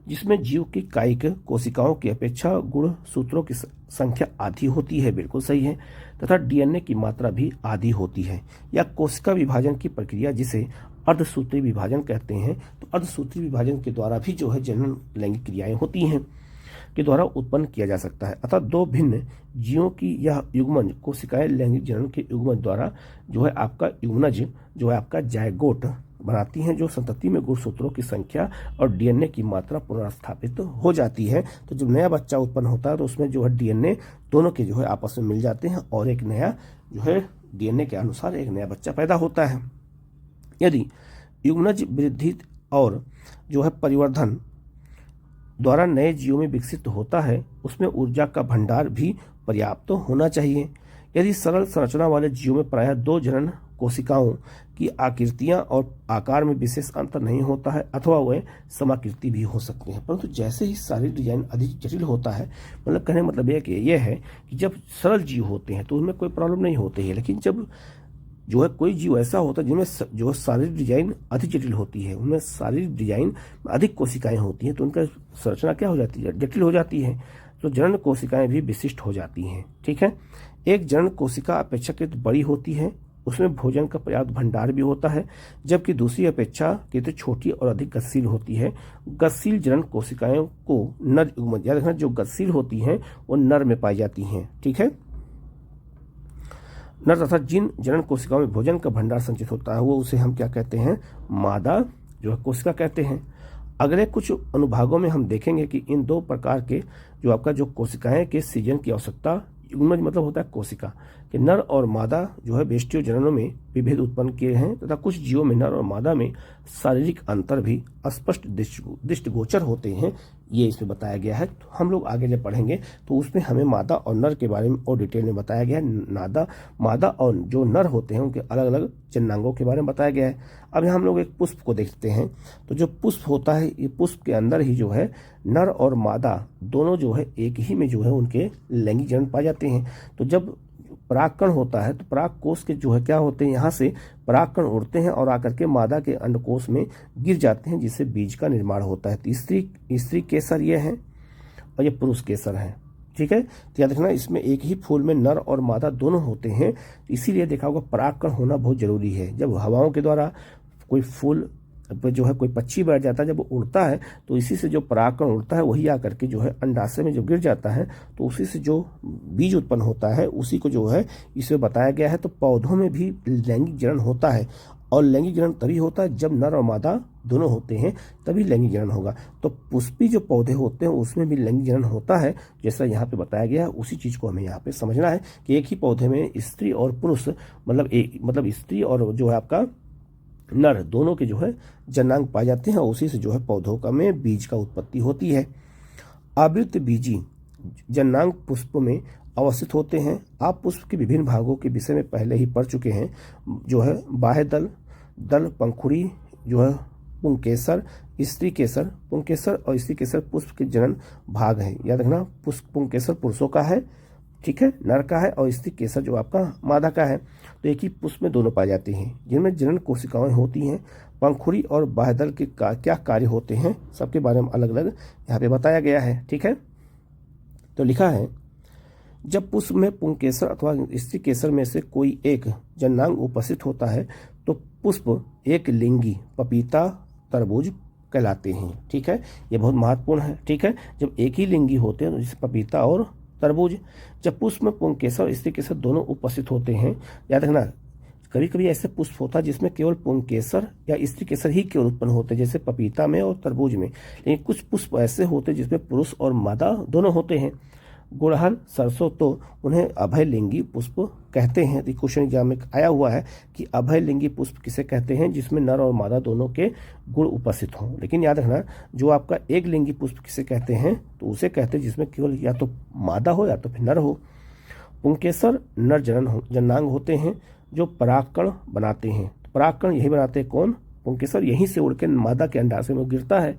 जिसमें जीव की कायिक कोशिकाओं की अपेक्षा गुणसूत्रों की संख्या आधी होती है। बिल्कुल सही है। तथा डीएनए की मात्रा भी आधी होती है। या कोशिका विभाजन की प्रक्रिया जिसे अर्धसूत्री विभाजन कहते हैं, तो अर्धसूत्री विभाजन के द्वारा भी जो है जनन लैंगिक क्रियाएं होती हैं के द्वारा उत्पन्न किया जा सकता है। अतः दो भिन्न जीवों की यह युग्मज कोशिकाएं लैंगिक जनन के युग्मज द्वारा जो है आपका युग्मज जो है आपका जायगोट बनाती हैं, जो संतति में गुणसूत्रों की संख्या और डीएनए की मात्रा पुनर्स्थापित हो जाती है। तो जब नया बच्चा उत्पन्न होता है तो उसमें जो है डीएनए दोनों के जो है आपस में मिल जाते हैं और एक नया जो है डीएनए के अनुसार एक नया बच्चा पैदा होता है। यदि युग्मज वृद्धि और जो है परिवर्धन द्वारा नए जीवों में विकसित होता है, उसमें ऊर्जा का भंडार भी पर्याप्त होना चाहिए। यदि सरल संरचना वाले जीवों में प्रायः दो जनन कोशिकाओं की आकृतियां और आकार में विशेष अंतर नहीं होता है अथवा वे समाकृति भी हो सकते हैं, परंतु जैसे ही शारीरिक डिजाइन अधिक जटिल होता है, मतलब कहने का मतलब यह है कि जब सरल जीव होते हैं तो उनमें कोई प्रॉब्लम नहीं होती है, लेकिन जब जो है कोई जीव ऐसा होता है जिनमें जो शारीरिक डिजाइन अधिक जटिल होती है, उनमें शारीरिक डिजाइन अधिक कोशिकाएं होती हैं, तो उनका संरचना क्या हो जाती है, जटिल हो जाती है। तो जनन कोशिकाएं भी विशिष्ट हो जाती हैं। ठीक है। एक जनन कोशिका अपेक्षाकृत बड़ी होती है, उसमें भोजन का पर्याप्त भंडार भी होता है, जबकि दूसरी अपेक्षाकृत छोटी और अधिक गतिशील होती है। गतिशील जनन कोशिकाएं को नर युग्मज, याद रखना जो गतिशील होती हैं वो नर में पाई जाती हैं। ठीक है। नर तथा जिन जनन कोशिकाओं में भोजन का भंडार संचित होता है वो उसे हम क्या कहते हैं, मादा जो है कोशिका कहते हैं। अगले कुछ अनुभागों में हम देखेंगे कि इन दो प्रकार के जो आपका जो कोशिकाएं के सृजन की आवश्यकता, युग्मज मतलब होता है कोशिका कि नर और मादा जो है बेष्टीय जननों में विभेद उत्पन्न किए हैं तथा कुछ जीवों में नर और मादा में शारीरिक अंतर भी स्पष्ट दृष्टिगोचर होते हैं, ये इसमें बताया गया है। तो हम लोग आगे जब पढ़ेंगे तो उसमें हमें मादा और नर के बारे में और डिटेल में बताया गया है। मादा और जो नर होते हैं उनके अलग अलग जननांगों के बारे में बताया गया है। अब यहाँ हम लोग एक पुष्प को देखते हैं। तो जो पुष्प होता है, ये पुष्प के अंदर ही जो है नर और मादा दोनों जो है एक ही में जो है उनके लैंगिक जनन पाए जाते हैं। तो जब परागकण होता है तो पराग कोश के जो है क्या होते हैं, यहाँ से परागकण उड़ते हैं और आकर के मादा के अंडकोश में गिर जाते हैं, जिससे बीज का निर्माण होता है। तो स्त्री केसर ये है और ये पुरुष केसर है। ठीक है। तो याद रखना इसमें एक ही फूल में नर और मादा दोनों होते हैं, इसीलिए देखा होगा परागकण होना बहुत जरूरी है। जब हवाओं के द्वारा कोई फूल जो है कोई पक्षी बैठ जाता है, जब वो उड़ता है तो इसी से जो परागकण उड़ता है वही आकर के जो है अंडाशय में जब गिर जाता है तो उसी से जो बीज उत्पन्न होता है उसी को जो है इसे बताया गया है। तो पौधों में भी लैंगिक जनन होता है और लैंगिक जनन तभी होता है जब नर और मादा दोनों होते हैं, तभी लैंगिक जनन होगा। तो पुष्पी जो पौधे होते हैं उसमें भी लैंगिक जनन होता है, जैसा यहाँ पे बताया गया है। उसी चीज को हमें यहाँ पे समझना है कि एक ही पौधे में स्त्री और पुरुष मतलब स्त्री और जो है आपका नर दोनों के जो है जननांग पाए जाते हैं और उसी से जो है पौधों का में बीज का उत्पत्ति होती है। आवृत्त बीजी जननांग पुष्प में अवस्थित होते हैं। आप पुष्प के विभिन्न भागों के विषय में पहले ही पढ़ चुके हैं, जो है बाह्य दल, पंखुड़ी, जो है पुंकेसर, स्त्री केसर। पुंकेसर और स्त्री केसर पुष्प के जनन भाग हैं। याद रखना पुंकेसर पुरुषों का है, ठीक है, नर का है, और स्त्री केसर जो आपका मादा का है। तो एक ही पुष्प में दोनों पाए जाते हैं, जिनमें जनन कोशिकाएं होती हैं। पंखुड़ी और बाह्यदल के क्या कार्य होते हैं सबके बारे में अलग अलग यहाँ पे बताया गया है। ठीक है। तो लिखा है जब पुष्प में पुंकेसर अथवा स्त्री केसर में से कोई एक जननांग उपस्थित होता है तो पुष्प एक लिंगी पपीता तरबूज कहलाते हैं। ठीक है, ये बहुत महत्वपूर्ण है। ठीक है, जब एक ही लिंगी होते हैं तो जैसे पपीता और तरबूज। जब पुष्प में पुंकेसर और स्त्री केसर दोनों उपस्थित होते हैं, याद रखना कभी कभी ऐसे पुष्प होता है जिसमें केवल पुंकेसर या स्त्री केसर ही केवल उत्पन्न होते हैं, जैसे पपीता में और तरबूज में। लेकिन कुछ पुष्प ऐसे होते हैं जिसमें पुरुष और मादा दोनों होते हैं। गुड़हल, सरसों, तो उन्हें अभयलिंगी पुष्प कहते हैं। तो क्वेश्चन एग्जाम में आया हुआ है कि अभयलिंगी पुष्प किसे कहते हैं, जिसमें नर और मादा दोनों के गुण उपस्थित हों। लेकिन याद रखना, जो आपका एक लिंगी पुष्प किसे कहते हैं, तो उसे कहते हैं जिसमें केवल या तो मादा हो या तो फिर नर हो। पुंकेसर नर जनांग होते हैं जो परागकण बनाते हैं। परागकण यही बनाते हैं कौन, पुंकेसर, यहीं से उड़ के मादा के अंडाशय में गिरता है।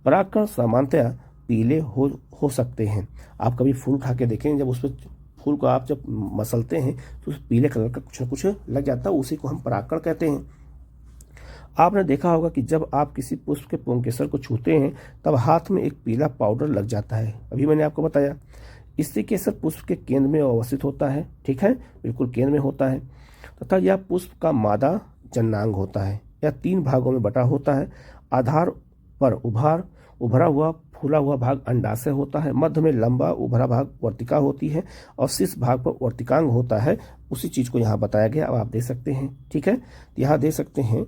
परागकण सामान्यतया पीले हो सकते हैं। आप कभी फूल खा के देखें, जब उस पर फूल को आप जब मसलते हैं तो उस पीले कलर का कुछ न कुछ लग जाता है, उसी को हम परागकण कहते हैं। आपने देखा होगा कि जब आप किसी पुष्प के पुंकेसर को छूते हैं तब हाथ में एक पीला पाउडर लग जाता है। अभी मैंने आपको बताया। स्त्री केसर पुष्प के केंद्र में अवस्थित होता है, ठीक है, बिल्कुल केंद्र में होता है, तथा यह पुष्प का मादा जनांग होता है। यह 3 भागों में बटा होता है। आधार पर उभरा हुआ फूला हुआ भाग अंडाशय होता है, मध्य में लंबा उभरा भाग वर्तिका होती है और शीर्ष भाग पर वर्तिकांग होता है। उसी चीज को यहाँ बताया गया, अब आप देख सकते हैं, ठीक है। यहाँ देख सकते हैं,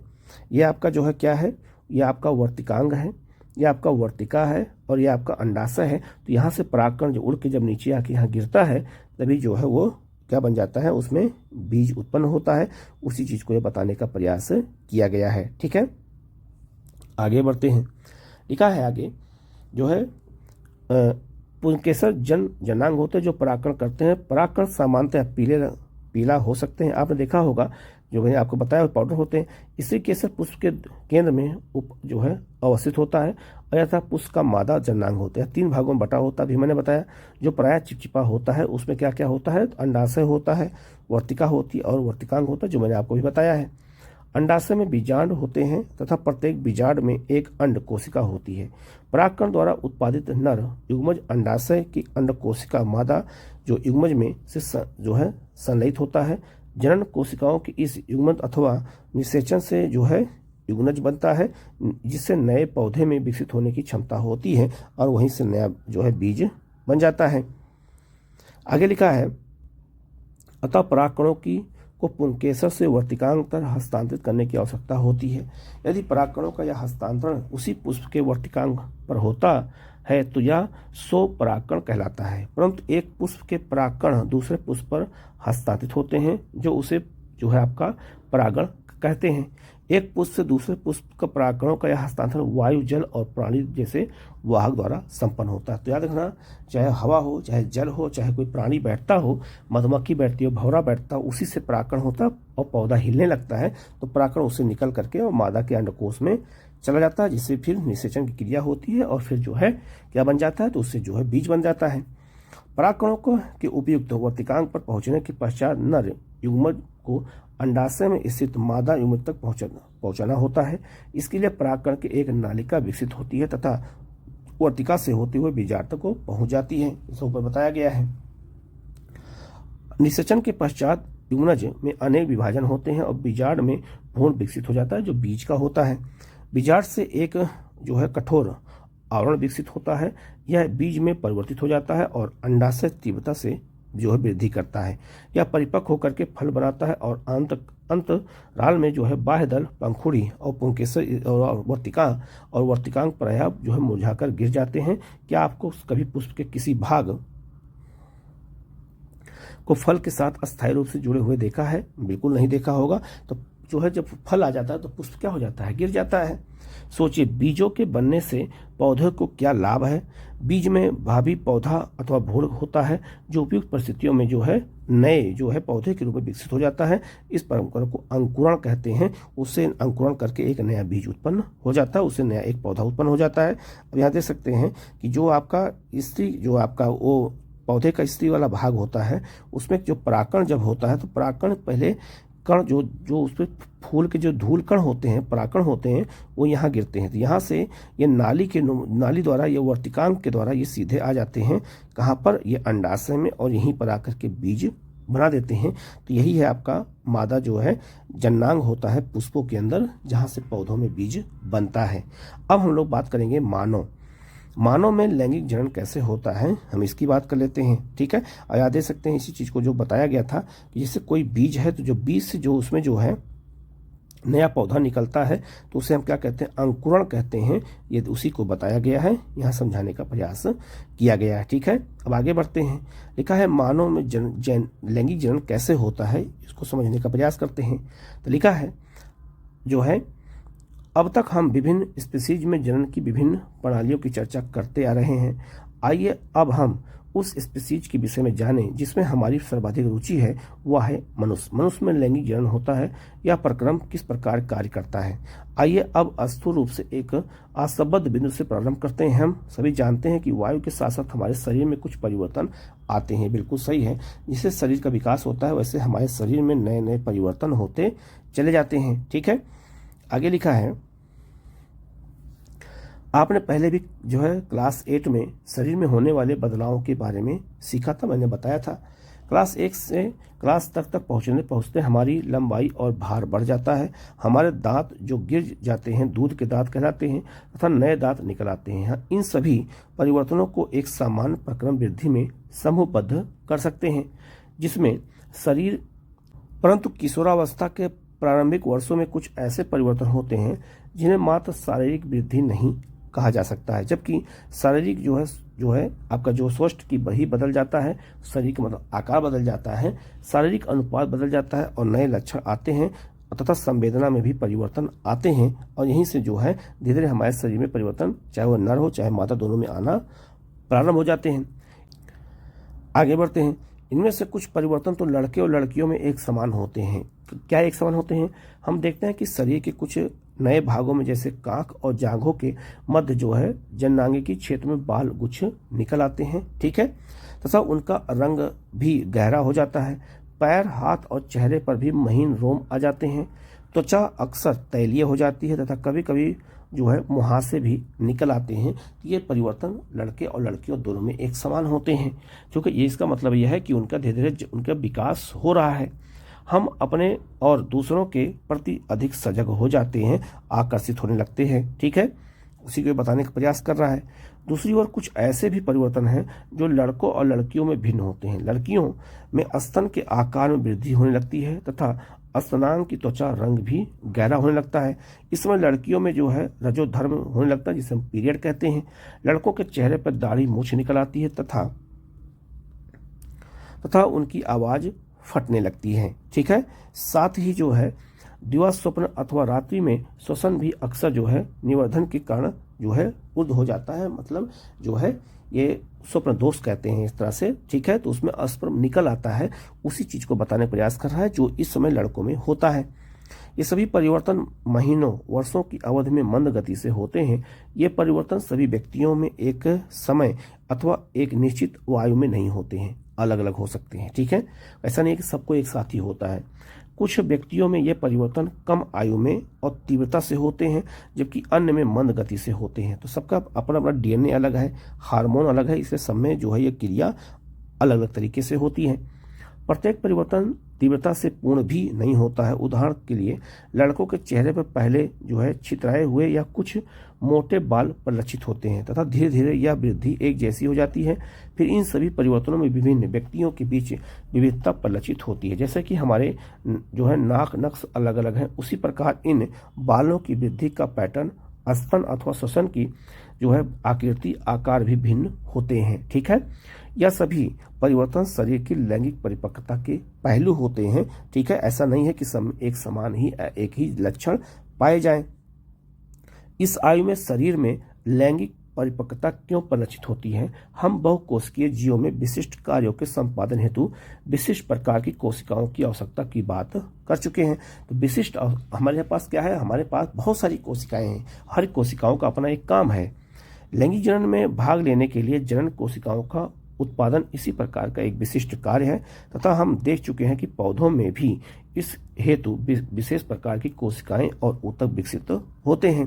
ये आपका जो है क्या है, ये आपका वर्तिकांग है, ये आपका वर्तिका है और ये आपका अंडाशय है। तो यहाँ से परागकण जो उड़ के जब नीचे आके यहाँ गिरता है तभी जो है वो क्या बन जाता है, उसमें बीज उत्पन्न होता है। उसी चीज को ये बताने का प्रयास किया गया है, ठीक है। आगे बढ़ते हैं। लिखा है आगे जो है पुंकेसर जनांग होते हैं जो परागकण करते हैं। परागकण सामान्यतः पीला हो सकते हैं। आपने देखा होगा, जो मैंने आपको बताया पाउडर होते हैं। स्त्री केसर पुष्प के केंद्र में जो है अवस्थित होता है। अयथा पुष्प का मादा जनांग होता है, 3 भागों में बटा होता है। अभी मैंने बताया, जो प्रायः चिपचिपा होता है उसमें क्या क्या होता है, अंडाशय होता है, वर्तिका होती है और वर्तिकांग होता है, जो मैंने आपको भी बताया है। अंडाशय में बीजांड होते हैं तथा प्रत्येक बीजांड में एक अंड कोशिका होती है। परागकण द्वारा उत्पादित नर युग्मज अंडाशय की अंड कोशिका मादा जो युग्मज में से जो है संलयित होता है। जनन कोशिकाओं की इस युग्मन अथवा निषेचन से जो है युग्मज बनता है, जिससे नए पौधे में विकसित होने की क्षमता होती है और वहीं से नया जो है बीज बन जाता है। आगे लिखा है, अतः परागकणों को पुंकेसर से वर्तिकांग तक हस्तांतरित करने की आवश्यकता होती है। यदि परागकणों का यह हस्तांतरण उसी पुष्प के वर्तिकांग पर होता है तो यह स्वपरागकण कहलाता है। परंतु एक पुष्प के परागकण दूसरे पुष्प पर हस्तांतरित होते हैं, जो उसे जो है आपका परागण कहते हैं। एक पुष्प से दूसरे पुष्प का परागकणों का यह हस्तांतरण वायु, जल और प्राणी जैसे वाहक द्वारा संपन्न होता है। तो याद रखना, चाहे हवा हो, चाहे जल हो, चाहे कोई प्राणी बैठता हो, मधुमक्खी बैठती हो, भंवरा बैठता हो, उसी से परागकण होता है और पौधा हिलने लगता है तो परागकण उससे निकल करके और मादा के अंडकोश में चला जाता है, जिससे फिर निषेचन की क्रिया होती है और फिर जो है क्या बन जाता है, तो उससे जो है बीज बन जाता है। परागकणों के उपयुक्त वर्तिकांग पर पहुंचने के पश्चात नर युग्मज को अंडाशय में स्थित मादा युग्मज तक पहुंचाना होता है। इसके लिए परागकण की एक नालिका विकसित होती है तथा वर्तिका से होते हुए बीजांड तक को पहुंच जाती है। इस ऊपर बताया गया है। निषेचन के पश्चात युग्मज में अनेक विभाजन होते हैं और बीजांड में भ्रूण विकसित हो जाता है, जो बीज का होता है। बीजांड से एक जो है कठोर आवरण विकसित होता है। यह बीज में परिवर्तित हो जाता है और अंडाशय तीव्रता से जो है वृद्धि करता है। यह परिपक्व होकर के फल बनाता है और अंतराल में जो है बाह्य दल, पंखुड़ी और पुंकेसर और वर्तिकांग प्रायः जो है मुरझाकर गिर जाते हैं। क्या आपको कभी पुष्प के किसी भाग को फल के साथ अस्थायी रूप से जुड़े हुए देखा है? बिल्कुल नहीं देखा होगा। तो जो है जब फल आ जाता है तो पुष्प क्या हो जाता है, गिर जाता है। सोचिए, बीजों के बनने से पौधे को क्या लाभ है। बीज में भावी पौधा अथवा भ्रूण होता है जो उपयुक्त परिस्थितियों में जो है नए जो है पौधे के रूप में विकसित हो जाता है। इस परंपरा को अंकुरण कहते हैं। उससे अंकुरण करके एक नया बीज उत्पन्न हो जाता है, उससे नया एक पौधा उत्पन्न हो जाता है। अब यहाँ देख सकते हैं कि जो आपका स्त्री जो आपका वो पौधे का स्त्री वाला भाग होता है, उसमें जो परागकण जब होता है तो परागकण पहले कण जो उस पर फूल के जो धूल कण होते हैं, परागकण होते हैं, वो यहाँ गिरते हैं। तो यहाँ से ये नाली द्वारा, ये वर्तिकांग के द्वारा ये सीधे आ जाते हैं कहाँ पर, ये अंडाशय में, और यहीं पर आकर के बीज बना देते हैं। तो यही है आपका मादा जो है जनांग होता है पुष्पों के अंदर, जहाँ से पौधों में बीज बनता है। अब हम लोग बात करेंगे मानव में लैंगिक जनन कैसे होता है, हम इसकी बात कर लेते हैं, ठीक है। और याद दे सकते हैं इसी चीज को जो बताया गया था कि जैसे कोई बीज है तो जो बीज से जो उसमें जो है नया पौधा निकलता है तो उसे हम क्या कहते हैं, अंकुरण कहते हैं। ये उसी को बताया गया है, यहाँ समझाने का प्रयास किया गया है। ठीक है, अब आगे बढ़ते हैं। लिखा है मानव में लैंगिक जनन कैसे होता है, इसको समझने का प्रयास करते हैं। तो लिखा है जो है, अब तक हम विभिन्न स्पीसीज में जनन की विभिन्न प्रणालियों की चर्चा करते आ रहे हैं। आइए अब हम उस स्पीसीज के विषय में जानें जिसमें हमारी सर्वाधिक रुचि है, वह है मनुष्य। मनुष्य में लैंगिक जनन होता है, यह प्रक्रम किस प्रकार कार्य करता है। आइए अब स्थूल रूप से एक असंबद्ध बिंदु से प्रारंभ करते हैं। हम सभी जानते हैं कि वायु के साथ साथ हमारे शरीर में कुछ परिवर्तन आते हैं, बिल्कुल सही है। जिससे शरीर का विकास होता है, वैसे हमारे शरीर में नए नए परिवर्तन होते चले जाते हैं। ठीक है, आगे लिखा है, आपने पहले भी जो है क्लास 8 में शरीर में होने वाले बदलावों के बारे में सीखा था, मैंने बताया था। क्लास 1 से क्लास तक पहुँचते हमारी लंबाई और भार बढ़ जाता है। हमारे दांत जो गिर जाते हैं दूध के दांत कहलाते हैं तथा नए दांत निकल आते हैं। इन सभी परिवर्तनों को एक सामान्य प्रक्रम वृद्धि में समूहबद्ध कर सकते हैं जिसमें शरीर, परंतु किशोरावस्था के प्रारंभिक वर्षों में कुछ ऐसे परिवर्तन होते हैं जिन्हें मात्र शारीरिक वृद्धि नहीं कहा जा सकता है, जबकि शारीरिक जो है आपका जो स्वास्थ्य की ही बदल जाता है। शरीर का मतलब आकार बदल जाता है, शारीरिक अनुपात बदल जाता है और नए लक्षण आते हैं तथा संवेदना में भी परिवर्तन आते हैं। और यहीं से जो है धीरे धीरे हमारे शरीर में परिवर्तन, चाहे वह नर हो चाहे मादा, दोनों में आना प्रारंभ हो जाते हैं। आगे बढ़ते हैं। इनमें से कुछ परिवर्तन तो लड़के और लड़कियों में एक समान होते हैं। क्या एक समान होते हैं? हम देखते हैं कि शरीर के कुछ नए भागों में, जैसे कांख और जांघों के मध्य जो है जननांगिकी क्षेत्र में बाल गुच्छ निकल आते हैं। ठीक है, तथा उनका रंग भी गहरा हो जाता है। पैर, हाथ और चेहरे पर भी महीन रोम आ जाते हैं। त्वचा अक्सर तैलीय हो जाती है तथा कभी कभी जो है मुहासे भी निकल आते हैं। ये परिवर्तन लड़के और लड़कियों दोनों में एक समान होते हैं, क्योंकि ये इसका मतलब यह है कि उनका धीरे धीरे उनका विकास हो रहा है। हम अपने और दूसरों के प्रति अधिक सजग हो जाते हैं, आकर्षित होने लगते हैं। ठीक है, उसी को बताने का प्रयास कर रहा है। दूसरी ओर कुछ ऐसे भी परिवर्तन हैं जो लड़कों और लड़कियों में भिन्न होते हैं। लड़कियों में स्तन के आकार में वृद्धि होने लगती है तथा स्तनांग की त्वचा रंग भी गहरा होने लगता है। इस समय लड़कियों में जो है रजोधर्म होने लगता है, जिसे हम पीरियड कहते हैं। लड़कों के चेहरे पर दाढ़ी मूछ निकल आती है तथा उनकी आवाज फटने लगती है। ठीक है, साथ ही जो है दिवा स्वप्न अथवा रात्रि में श्वसन भी अक्सर जो है निवर्धन के कारण जो है उर्ध हो जाता है। मतलब जो है ये स्वप्न दोष कहते हैं इस तरह से। ठीक है, तो उसमें अस्पर्म निकल आता है, उसी चीज को बताने का प्रयास कर रहा है जो इस समय लड़कों में होता है। ये सभी परिवर्तन महीनों वर्षों की अवधि में मंद गति से होते हैं। ये परिवर्तन सभी व्यक्तियों में एक समय अथवा एक निश्चित आयु में नहीं होते हैं, अलग अलग हो सकते हैं। ठीक है, ऐसा नहीं है कि सबको एक साथ ही होता है। कुछ व्यक्तियों में ये परिवर्तन कम आयु में और तीव्रता से होते हैं, जबकि अन्य में मंद गति से होते हैं। तो सबका अपना अपना डीएनए अलग है, हार्मोन अलग है, इसलिए सब में जो है ये क्रिया अलग अलग तरीके से होती है। प्रत्येक परिवर्तन तीव्रता से पूर्ण भी नहीं होता है। उदाहरण के लिए लड़कों के चेहरे पर पहले जो है छितराए हुए या कुछ मोटे बाल परिलक्षित होते हैं तथा धीरे धीरे यह वृद्धि एक जैसी हो जाती है। फिर इन सभी परिवर्तनों में विभिन्न व्यक्तियों के बीच विविधता परिलक्षित होती है। जैसे कि हमारे जो है नाक नक्श अलग अलग है, उसी प्रकार इन बालों की वृद्धि का पैटर्न, स्तन अथवा श्वसन की जो है आकृति, आकार भी भिन्न होते हैं। ठीक है, यह सभी परिवर्तन शरीर की लैंगिक परिपक्वता के पहलू होते हैं। ठीक है, ऐसा नहीं है कि एक समान ही एक ही लक्षण पाए जाएं। इस आयु में शरीर में लैंगिक परिपक्वता क्यों परिलक्षित होती है? हम बहुकोशिकीय जीवों में विशिष्ट कार्यों के संपादन हेतु विशिष्ट प्रकार की कोशिकाओं की आवश्यकता की बात कर चुके हैं। तो विशिष्ट हमारे पास क्या है? हमारे पास बहुत सारी कोशिकाएं हैं, हर कोशिकाओं का अपना एक काम है। लैंगिक जनन में भाग लेने के लिए जनन कोशिकाओं का उत्पादन इसी प्रकार का एक विशिष्ट कार्य है तथा हम देख चुके हैं कि पौधों में भी इस हेतु विशेष प्रकार की कोशिकाएं और ऊतक विकसित होते हैं।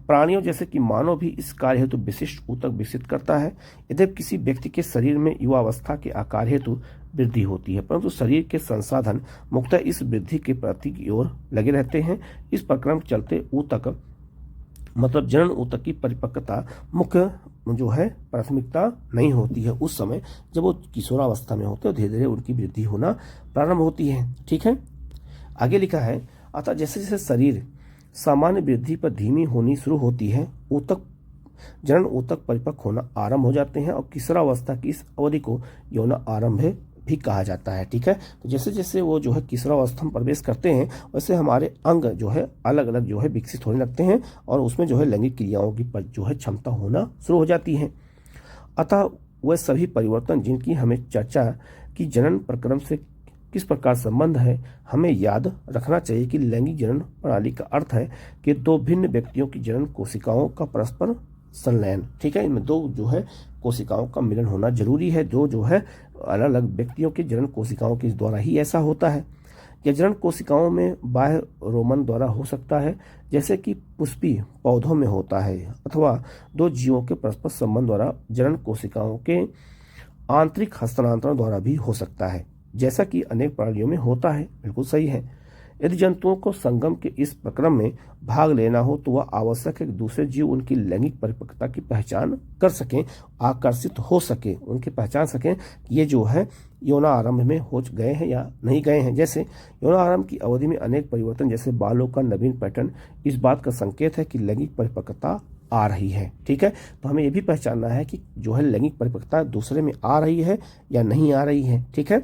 प्राणियों जैसे कि मानव भी इस कार्य हेतु विशिष्ट ऊतक विकसित करता है। यद्यपि किसी व्यक्ति के शरीर में युवावस्था के आकार हेतु वृद्धि होती है, परंतु शरीर के संसाधन मुख्यतः इस वृद्धि के प्रति की ओर लगे रहते हैं। इस प्रक्रम चलते ऊतक मतलब जनन ऊतक की परिपक्वता मुख्य जो है प्राथमिकता नहीं होती है उस समय जब वो किशोरावस्था में होते हैं। धीरे धीरे उनकी वृद्धि होना प्रारंभ होती है। ठीक है, आगे लिखा है, अतः जैसे जैसे शरीर सामान्य वृद्धि पर धीमी होनी शुरू होती है, ऊतक जनन ऊतक परिपक्व होना आरंभ हो जाते हैं और किशोरावस्था की इस अवधि को यौन आरंभ भी कहा जाता है। ठीक है, तो जैसे जैसे वो जो है किशोरावस्था में प्रवेश करते हैं वैसे हमारे अंग जो है अलग अलग जो है विकसित होने लगते हैं और उसमें जो है लैंगिक क्रियाओं की जो है क्षमता होना शुरू हो जाती है। अतः वह सभी परिवर्तन जिनकी हमें चर्चा की जनन प्रक्रम से किस प्रकार संबंध है, हमें याद रखना चाहिए कि लैंगिक जनन प्रणाली का अर्थ है कि दो भिन्न व्यक्तियों की जनन कोशिकाओं का परस्पर संलयन। ठीक है, इनमें दो जो है कोशिकाओं का मिलन होना जरूरी है। जो है अलग अलग व्यक्तियों के जनन कोशिकाओं के द्वारा ही ऐसा होता है। यह जनन कोशिकाओं में बाह्य रोमन द्वारा हो सकता है, जैसे कि पुष्पीय पौधों में होता है, अथवा दो जीवों के परस्पर संबंध द्वारा जनन कोशिकाओं के आंतरिक हस्तांतरण द्वारा भी हो सकता है, जैसा कि अनेक प्राणियों में होता है। बिल्कुल सही है। यदि जंतुओं को संगम के इस प्रक्रम में भाग लेना हो तो वह आवश्यक है कि दूसरे जीव उनकी लैंगिक परिपक्वता की पहचान कर सकें, आकर्षित हो सके, उनकी पहचान सकें कि ये जो है यौन आरंभ में हो गए हैं या नहीं गए हैं। जैसे यौन आरंभ की अवधि में अनेक परिवर्तन जैसे बालों का नवीन पैटर्न इस बात का संकेत है कि लैंगिक परिपक्वता आ रही है। ठीक है, तो हमें यह भी पहचानना है कि जो है लैंगिक परिपक्वता दूसरे में आ रही है या नहीं आ रही है। ठीक है,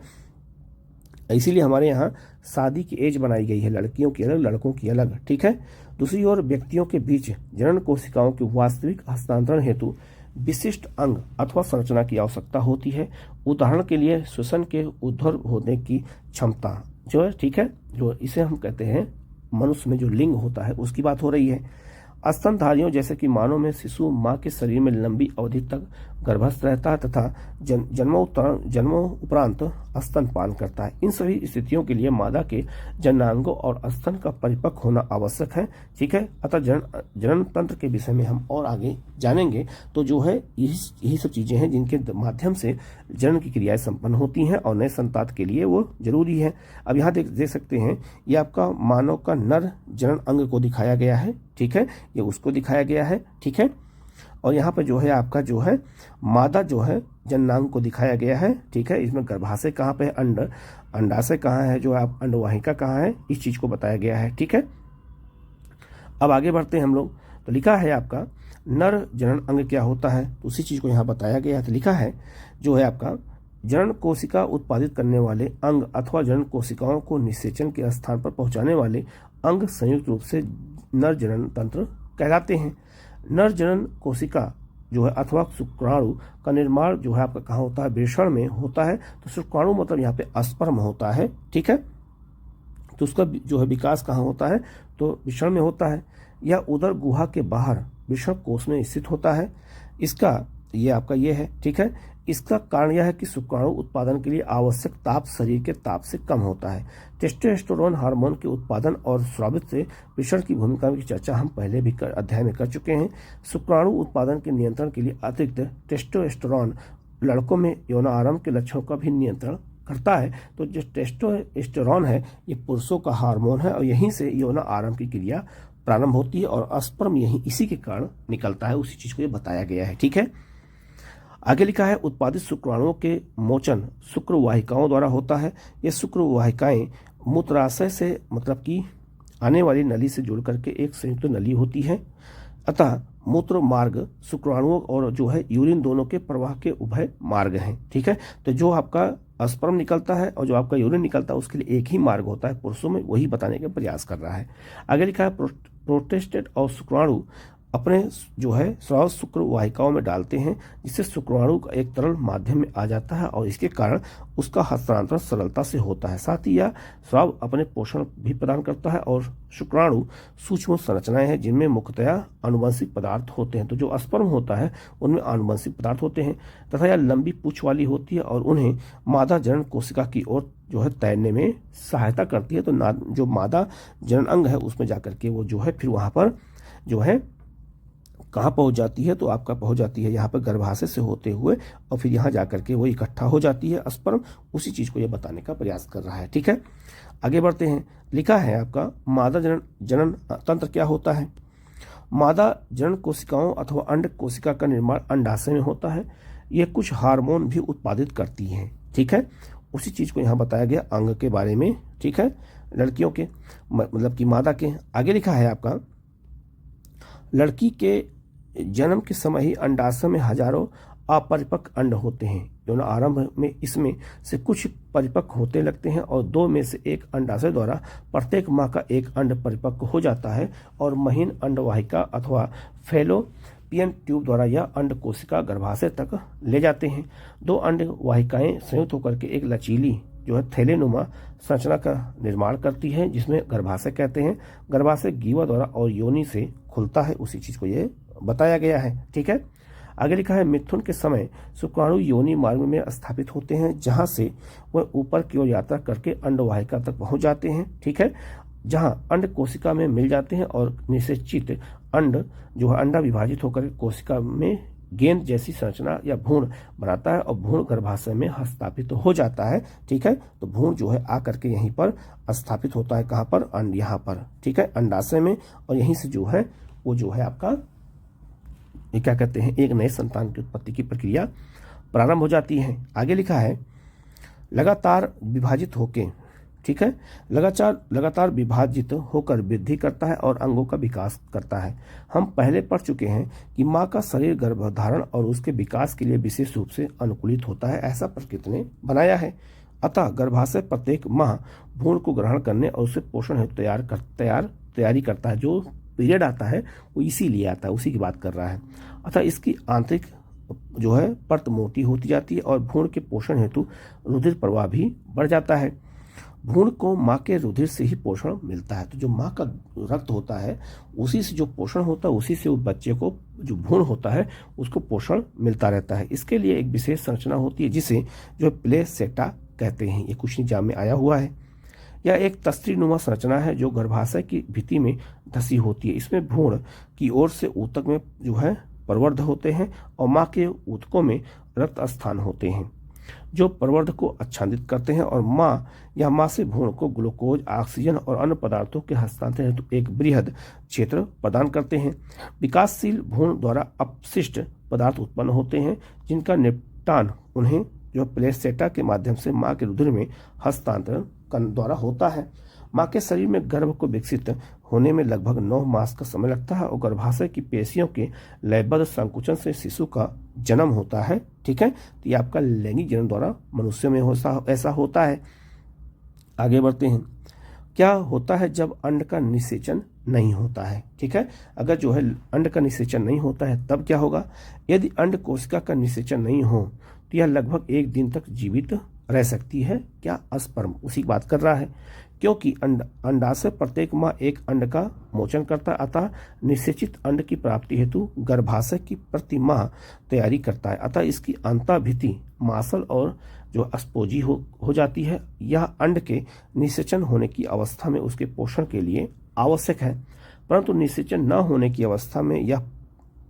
इसीलिए हमारे यहाँ शादी की एज बनाई गई है, लड़कियों की अलग लड़कों की अलग। ठीक है, दूसरी ओर व्यक्तियों के बीच जनन कोशिकाओं के वास्तविक हस्तांतरण हेतु विशिष्ट अंग अथवा संरचना की आवश्यकता होती है। उदाहरण के लिए श्वसन के उद्भव होने की क्षमता जो है, ठीक है, जो इसे हम कहते हैं मनुष्य में जो लिंग होता है उसकी बात हो रही है। स्तनधारियों जैसे कि मानव में शिशु मां के शरीर में लंबी अवधि तक गर्भस्थ रहता है तथा जन्मों उपरांत स्तनपान करता है। इन सभी स्थितियों के लिए मादा के जननांगों और स्तन का परिपक्व होना आवश्यक है। ठीक है, अतः जनन तंत्र के विषय में हम और आगे जानेंगे। तो जो है यही सब चीजें हैं जिनके माध्यम से जनन की क्रियाएं संपन्न होती हैं और नए संतान के लिए वो जरूरी है। अब यहाँ देख सकते हैं, ये आपका मानव का नर जनन अंग को दिखाया गया है। ठीक है, ये उसको दिखाया गया है। ठीक है, और यहाँ पर जो है आपका जो है मादा जो है जननांग को दिखाया गया है। ठीक है, इसमें गर्भाशय कहाँ पे है, अंडाशय कहाँ है, जो आप अंडवाहिका कहाँ है, इस चीज को बताया गया है। ठीक है, अब आगे बढ़ते हैं हम लोग। तो लिखा है आपका नर जनन अंग क्या होता है, तो उसी चीज को यहाँ बताया गया है। तो लिखा है जो है आपका जनन कोशिका उत्पादित करने वाले अंग अथवा जनन कोशिकाओं को निषेचन के स्थान पर पहुंचाने वाले अंग संयुक्त रूप से नर जनन तंत्र कहलाते हैं। नर जनन कोशिका जो है अथवा शुक्राणु का निर्माण जो है आपका कहाँ होता है, वृषण में होता है। तो शुक्राणु मतलब यहाँ पे स्पर्म होता है। ठीक है, तो उसका जो है विकास कहाँ होता है, तो वृषण में होता है। यह उदर गुहा के बाहर वृषण कोष में स्थित होता है। इसका ये आपका ये है। ठीक है, इसका कारण यह है कि शुक्राणु उत्पादन के लिए आवश्यक ताप शरीर के ताप से कम होता है। टेस्टोस्टेरोन हार्मोन के उत्पादन और स्रावित से वृषण की भूमिका की चर्चा हम पहले भी अध्याय में कर चुके हैं। शुक्राणु उत्पादन के नियंत्रण के लिए अतिरिक्त टेस्टोस्टेरोन लड़कों में यौन आरंभ के लक्षणों का भी नियंत्रण करता है। तो जो टेस्टोस्टेरोन है ये पुरुषों का हार्मोन है और यहीं से यौन आरंभ की क्रिया प्रारंभ होती है और स्पर्म यही इसी के कारण निकलता है। उसी चीज को ये बताया गया है। ठीक है, आगे लिखा है उत्पादित शुक्राणुओं के मोचन शुक्र वाहिकाओं द्वारा होता है। ये शुक्र वाहिकाएं मूत्राशय से मतलब कि आने वाली नली से जुड़ करके एक संयुक्त नली होती है। अतः मूत्र मार्ग शुक्राणुओं और जो है यूरिन दोनों के प्रवाह के उभय मार्ग हैं। ठीक है, तो जो आपका स्पर्म निकलता है और जो आपका यूरिन निकलता है उसके लिए एक ही मार्ग होता है पुरुषों में, वही बताने का प्रयास कर रहा है। आगे लिखा है प्रोस्टेट और शुक्राणु अपने जो है स्राव शुक्र वाहिकाओं में डालते हैं, जिससे शुक्राणु का एक तरल माध्यम में आ जाता है और इसके कारण उसका हस्तांतरण सरलता से होता है। साथ ही यह स्राव अपने पोषण भी प्रदान करता है और शुक्राणु सूक्ष्म संरचनाएं हैं जिनमें मुख्यतया आनुवंशिक पदार्थ होते हैं। तो जो स्पर्म होता है उनमें आनुवंशिक पदार्थ होते हैं तथा यह लंबी पूंछ वाली होती है और उन्हें मादा जनन कोशिका की ओर जो है तैरने में सहायता करती है। तो जो मादा जनन अंग है उसमें जाकर के वो जो है फिर वहां पर जो है कहाँ पहुंच जाती है, तो आपका पहुंच जाती है यहाँ पर गर्भाशय से होते हुए और फिर यहाँ जाकर के वो इकट्ठा हो जाती है स्पर्म। उसी चीज को ये बताने का प्रयास कर रहा है। ठीक है, आगे बढ़ते हैं। लिखा है आपका मादा जनन तंत्र क्या होता है। मादा जनन कोशिकाओं अथवा अंड कोशिका का निर्माण अंडाशय में होता है। ये कुछ हार्मोन भी उत्पादित करती हैं। ठीक है, उसी चीज को यहाँ बताया गया अंग के बारे में। ठीक है, लड़कियों के मतलब कि मादा के। आगे लिखा है आपका, लड़की के जन्म के समय ही अंडाशय में हजारों अपरिपक्व अंड होते हैं। दोनों आरंभ में इसमें से कुछ परिपक्व होते लगते हैं और 2 में से एक अंडाशय द्वारा प्रत्येक माह का एक अंड परिपक्व हो जाता है और महीन अंडवाहिका अथवा फैलोपियन ट्यूब द्वारा यह अंड कोशिका गर्भाशय तक ले जाते हैं। 2 अंड वाहिकाएं संयुक्त होकर के एक लचीली थैलेनुमा संरचना का निर्माण करती है, जिसमें गर्भाशय कहते हैं। गर्भाशय ग्रीवा द्वारा और योनि से खुलता है, उसी चीज को ये बताया गया है। ठीक है, आगे लिखा है, मिथुन के समय शुक्राणु योनि मार्ग में स्थापित होते हैं, जहां से वह ऊपर की ओर यात्रा करके अंडवाहिका तक पहुंच जाते हैं। ठीक है, जहां अंड कोशिका में मिल जाते हैं और निषेचित अंड अंडा विभाजित होकर कोशिका में गेंद जैसी संरचना या भ्रूण बनाता है और भ्रूण गर्भाशय में स्थापित हो जाता है। ठीक है, तो भ्रूण आकर के यहीं पर स्थापित होता है। कहाँ पर? यहाँ पर। ठीक है, अंडाशय में, और यहीं से वो आपका ये क्या कहते हैं, एक नए संतान की उत्पत्ति की प्रक्रिया प्रारंभ हो जाती है। आगे लिखा है, लगातार विभाजित होके, ठीक है, लगातार विभाजित होकर वृद्धि करता है और अंगों का विकास करता है। हम पहले पढ़ चुके हैं कि माँ का शरीर गर्भधारण और उसके विकास के लिए विशेष रूप से अनुकूलित होता है, ऐसा प्रकृति ने बनाया है। अतः गर्भाशय प्रत्येक माह भ्रूण को ग्रहण करने और उसे पोषण हेतु तैयारी करता है। जो पीरियड आता है वो इसीलिए आता है, उसी की बात कर रहा है। अतः इसकी आंतरिक परत मोटी होती जाती है और भ्रूण के पोषण हेतु रुधिर प्रवाह भी बढ़ जाता है। भ्रूण को माँ के रुधिर से ही पोषण मिलता है। तो जो माँ का रक्त होता है उसी से जो पोषण होता है, उसी से उस बच्चे को जो भ्रूण होता है उसको पोषण मिलता रहता है। इसके लिए एक विशेष संरचना होती है जिसे प्लेसेटा कहते हैं। ये कुछ एग्जाम में आया हुआ है। यह एक तस्वीरनुमा संरचना है जो गर्भाशय की भित्ति में धसी होती है। इसमें भ्रूण की ओर से ऊतक में प्रवर्ध होते हैं और माँ के ऊतकों में रक्त स्थान होते हैं जो प्रवर्ध को आच्छादित करते हैं और माँ से भ्रूण को ग्लूकोज, ऑक्सीजन और अन्य पदार्थों के हस्तांतरण हेतु एक बृहद क्षेत्र प्रदान करते हैं। विकासशील भ्रूण द्वारा अपशिष्ट पदार्थ उत्पन्न होते हैं जिनका निपटान उन्हें प्लेसेटा के माध्यम से माँ के रुधिर में हस्तांतरण द्वारा होता है। माँ के शरीर में गर्भ को विकसित होने में लगभग 9 मास का समय लगता है और गर्भाशय की पेशियों के लयबद्ध संकुचन से शिशु का जन्म होता है। ठीक है, तो ये आपका लैंगिक जन्म द्वारा मनुष्य में ऐसा होता है। आगे बढ़ते हैं। क्या होता है जब अंड का निषेचन नहीं होता है? ठीक है, अगर अंड का निषेचन नहीं होता है तब क्या होगा? यदि अंड कोशिका का निषेचन नहीं हो तो यह लगभग 1 दिन तक जीवित रह सकती है। क्या? अस्पर्म, उसी की बात कर रहा है। क्योंकि अंडाशय प्रत्येक माह एक अंड का मोचन करता है, अतः निषेचित अंड की प्राप्ति हेतु गर्भाशय की प्रति माह तैयारी करता है। अतः इसकी अंतःभित्ति मांसल और स्पोजी हो जाती है। यह अंड के निषेचन होने की अवस्था में उसके पोषण के लिए आवश्यक है, परंतु निषेचन न होने की अवस्था में यह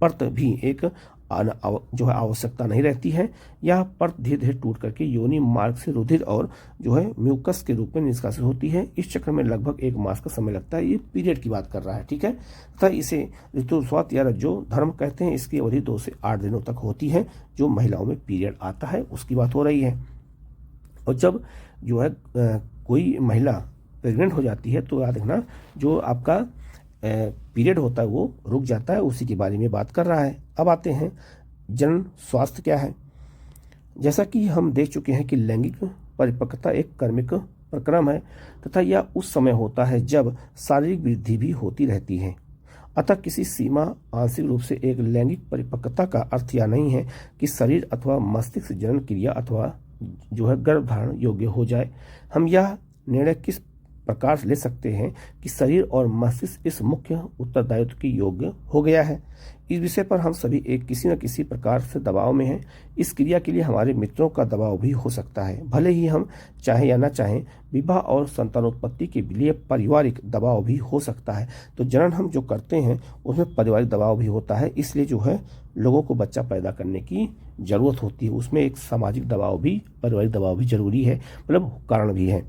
परत भी एक आवश्यकता नहीं रहती है। यह परत धीरे धीरे टूट करके योनि मार्ग से रुधिर और म्यूकस के रूप में निष्कासित होती है। इस चक्र में लगभग 1 मास का समय लगता है। ये पीरियड की बात कर रहा है। ठीक है, तथा इसे ऋतुस्राव या रज्जो धर्म कहते हैं। इसकी अवधि 2 से 8 दिनों तक होती है। जो महिलाओं में पीरियड आता है उसकी बात हो रही है। और जब कोई महिला प्रेग्नेंट हो जाती है तो याद रखना जो आपका पीरियड होता है वो रुक जाता है, उसी के बारे में बात कर रहा है। अब आते हैं जनन स्वास्थ्य क्या है। जैसा कि हम देख चुके हैं कि लैंगिक परिपक्वता एक कर्मिक प्रक्रम है तथा यह उस समय होता है जब शारीरिक वृद्धि भी होती रहती है। अतः किसी सीमा आंशिक रूप से एक लैंगिक परिपक्वता का अर्थ यह नहीं है कि शरीर अथवा मस्तिष्क जनन क्रिया अथवा गर्भधारण योग्य हो जाए। हम यह निर्णय किस प्रकार ले सकते हैं कि शरीर और मस्तिष्क इस मुख्य उत्तरदायित्व के योग्य हो गया है। इस विषय पर हम सभी किसी न किसी प्रकार से दबाव में हैं। इस क्रिया के लिए हमारे मित्रों का दबाव भी हो सकता है, भले ही हम चाहें या न चाहें। विवाह और संतानोत्पत्ति के लिए पारिवारिक दबाव भी हो सकता है। तो जनन हम जो करते हैं उसमें पारिवारिक दबाव भी होता है, इसलिए लोगों को बच्चा पैदा करने की जरूरत होती है। उसमें एक सामाजिक दबाव भी, पारिवारिक दबाव भी जरूरी है, मतलब कारण भी है।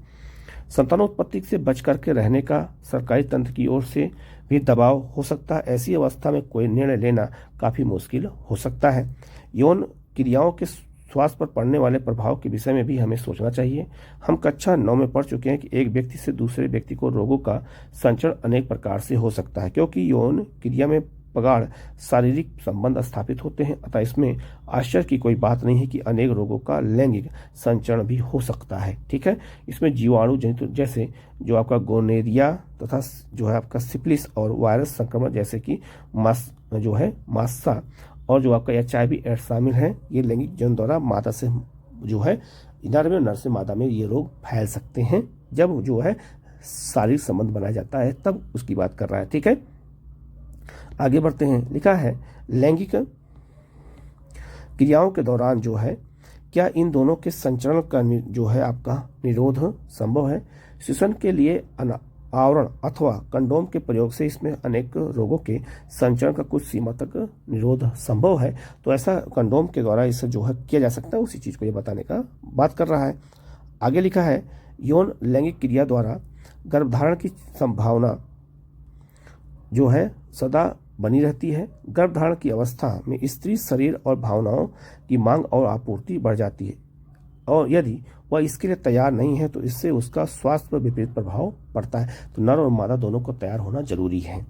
संतानोत्पत्ति से बच करके रहने का सरकारी तंत्र की ओर से भी दबाव हो सकता है। ऐसी अवस्था में कोई निर्णय लेना काफी मुश्किल हो सकता है। यौन क्रियाओं के स्वास्थ्य पर पड़ने वाले प्रभाव के विषय में भी हमें सोचना चाहिए। हम कक्षा 9 में पढ़ चुके हैं कि एक व्यक्ति से दूसरे व्यक्ति को रोगों का संचरण अनेक प्रकार से हो सकता है, क्योंकि यौन क्रिया में प्रगाढ़ शारीरिक संबंध स्थापित होते हैं। अतः इसमें आश्चर्य की कोई बात नहीं है कि अनेक रोगों का लैंगिक संचरण भी हो सकता है। ठीक है, इसमें जीवाणु जनित जैसे जो आपका गोनेरिया तथा जो है आपका सिफिलिस और वायरस संक्रमण जैसे कि मास्सा और जो आपका HIV एड्स शामिल है। ये लैंगिक जन द्वारा मादा से जो है नर में, नर से मादा में ये रोग फैल सकते हैं। जब जो है शारीरिक संबंध बनाया जाता है तब उसकी बात कर रहा है। ठीक है, आगे बढ़ते हैं। लिखा है लैंगिक क्रियाओं के दौरान जो है क्या इन दोनों के संचरण का जो है आपका निरोध संभव है। श्वसन के लिए आवरण अथवा कंडोम के प्रयोग से इसमें अनेक रोगों के संचरण का कुछ सीमा तक निरोध संभव है। तो ऐसा कंडोम के द्वारा इसे जो है किया जा सकता है, उसी चीज को ये बताने का बात कर रहा है। आगे लिखा है यौन लैंगिक क्रिया द्वारा गर्भधारण की संभावना जो है सदा बनी रहती है। गर्भधारण की अवस्था में स्त्री शरीर और भावनाओं की मांग और आपूर्ति बढ़ जाती है, और यदि वह इसके लिए तैयार नहीं है तो इससे उसका स्वास्थ्य पर विपरीत प्रभाव पड़ता है। तो नर और मादा दोनों को तैयार होना जरूरी है।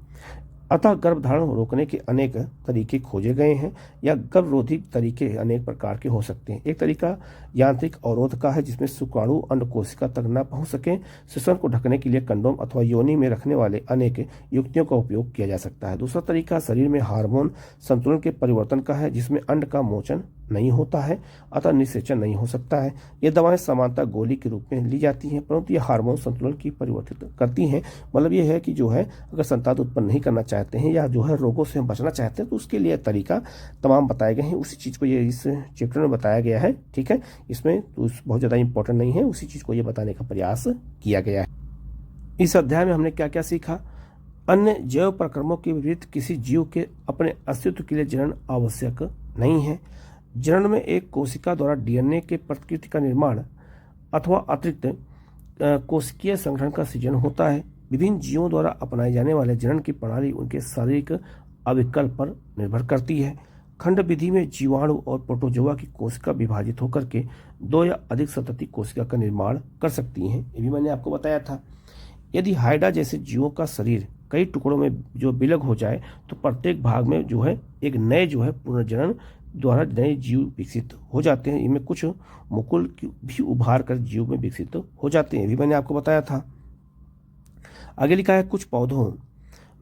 अतः गर्भधारण रोकने के अनेक तरीके खोजे गए हैं या गर्भरोधी तरीके अनेक प्रकार के हो सकते हैं। एक तरीका यांत्रिक अवरोध का है, जिसमें शुक्राणु अंड कोशिका तक न पहुंच सके। श्वसन को ढकने के लिए कंडोम अथवा योनि में रखने वाले अनेक युक्तियों का उपयोग किया जा सकता है। दूसरा तरीका शरीर में हार्मोन संतुलन के परिवर्तन का है, जिसमें अंड का मोचन नहीं होता है, अतः निषेचन नहीं हो सकता है। ये दवाएं सामान्यतः गोली के रूप में ली जाती हैं, परंतु ये हार्मोन संतुलन की परिवर्तित करती हैं। मतलब ये है कि जो है अगर संतान उत्पन्न नहीं करना चाहते हैं या जो है रोगों से हम बचना चाहते हैं तो उसके लिए तरीका तमाम बताए गए हैं। उसी चीज को ये इस चैप्टर में बताया गया है। ठीक है, इसमें तो बहुत ज्यादा इंपॉर्टेंट नहीं है, उसी चीज को ये बताने का प्रयास किया गया है। इस अध्याय में हमने क्या क्या सीखा। अन्य जैव प्रक्रमों के विपरीत किसी जीव के अपने अस्तित्व के लिए जनन आवश्यक नहीं है। जनन में एक कोशिका द्वारा DNA के प्रतिकृति का निर्माण अथवा अतिरिक्त कोशिकीय संगठन का सृजन होता है। विभिन्न जीवों द्वारा अपनाए जाने वाले जनन की प्रणाली उनके शारीरिक अविकल्प पर निर्भर करती है। खंड विधि में जीवाणु और प्रोटोजोआ की कोशिका विभाजित होकर के 2 या अधिक संतति कोशिका का निर्माण कर सकती हैं। ये भी मैंने आपको बताया था। यदि हाइडा जैसे जीवों का शरीर कई टुकड़ों में जो विलग हो जाए तो प्रत्येक भाग में जो है एक नए जो है पुनर्जनन द्वारा नए जीव विकसित हो जाते हैं। इनमें कुछ मुकुल भी उभार कर जीव में विकसित हो जाते हैं, भी मैंने आपको बताया था। आगे लिखा है कुछ पौधों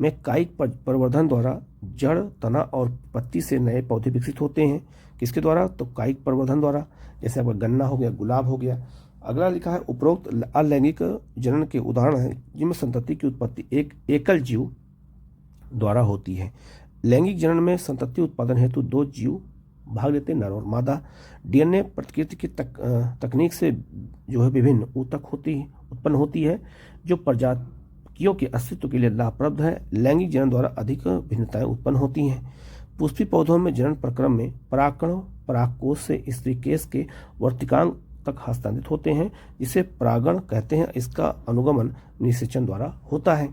में कायिक प्रवर्धन द्वारा जड़, तना और पत्ती से नए पौधे विकसित होते हैं। किसके द्वारा? तो कायिक प्रवर्धन द्वारा, जैसे आपका गन्ना हो गया, गुलाब हो गया। अगला लिखा है उपरोक्त अलैंगिक जनन के उदाहरण है जिनमें संतति की उत्पत्ति एक एकल जीव द्वारा होती है। लैंगिक जनन में संतति उत्पादन हेतु 2 जीव भाग लेते हैं, नर और मादा। DNA प्रतिकृति की तकनीक से जो है विभिन्न ऊतक उत्पन्न होती है जो प्रजातियों के अस्तित्व के लिए लाभप्रद है। लैंगिक जनन द्वारा अधिक भिन्नताएं उत्पन्न होती हैं। पुष्पी पौधों में जनन प्रक्रम में परागकण परागकोश से स्त्रीकेश के वर्तिकांग तक हस्तांतरित होते हैं, जिसे परागण कहते हैं। इसका अनुगमन निषेचन द्वारा होता है।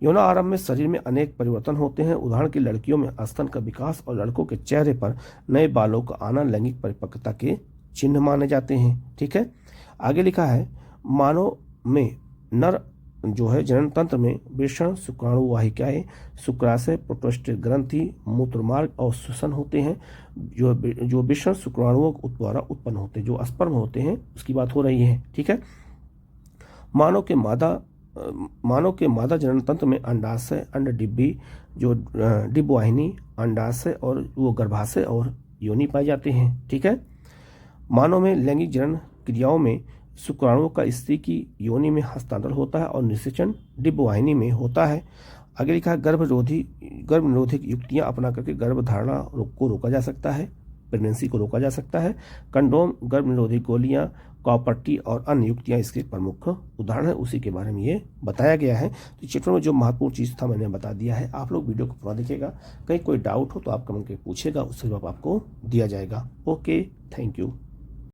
यौन आरंभ में शरीर में अनेक परिवर्तन होते हैं। उदाहरण की लड़कियों में स्तन का विकास और लड़कों के चेहरे पर नए बालों का आना लैंगिक परिपक्वता के चिन्ह माने जाते हैं। ठीक है, आगे लिखा है मानव में नर जो है जनन तंत्र में वृषण, शुक्राणु वाहिकाएं, शुक्राशय, प्रोस्टेट ग्रंथि, मूत्रमार्ग और श्वसन होते हैं। जो वृषण शुक्राणुओं द्वारा उत्पन्न होते हैं, जो स्पर्म होते हैं, उसकी बात हो रही है। ठीक है, मानव के मादा जनन तंत्र में अंडाशय, अंड डिब्बी, जो डिब्बवाहिनी, अंडाशय और वो गर्भाशय और योनि पाए जाते हैं। ठीक है, मानव में लैंगिक जनन क्रियाओं में शुक्राणुओं का स्त्री की योनि में हस्तांतरण होता है और निषेचन डिब्बवाहिनी में होता है। आगे लिखा है गर्भ निरोधक युक्तियां अपना करके गर्भधारणा को रोका जा सकता है, प्रेगनेंसी को रोका जा सकता है। कंडोम, गर्भ निरोधक गोलियां, कॉपर्टी और अन्य युक्तियां इसके प्रमुख उदाहरण है। उसी के बारे में ये बताया गया है। तो चैप्टर में जो महत्वपूर्ण चीज़ था मैंने बता दिया है। आप लोग वीडियो को पूरा देखिएगा। कहीं कोई डाउट हो तो आप कमेंट करके पूछेगा, उससे जवाब आपको दिया जाएगा। Okay, thank you.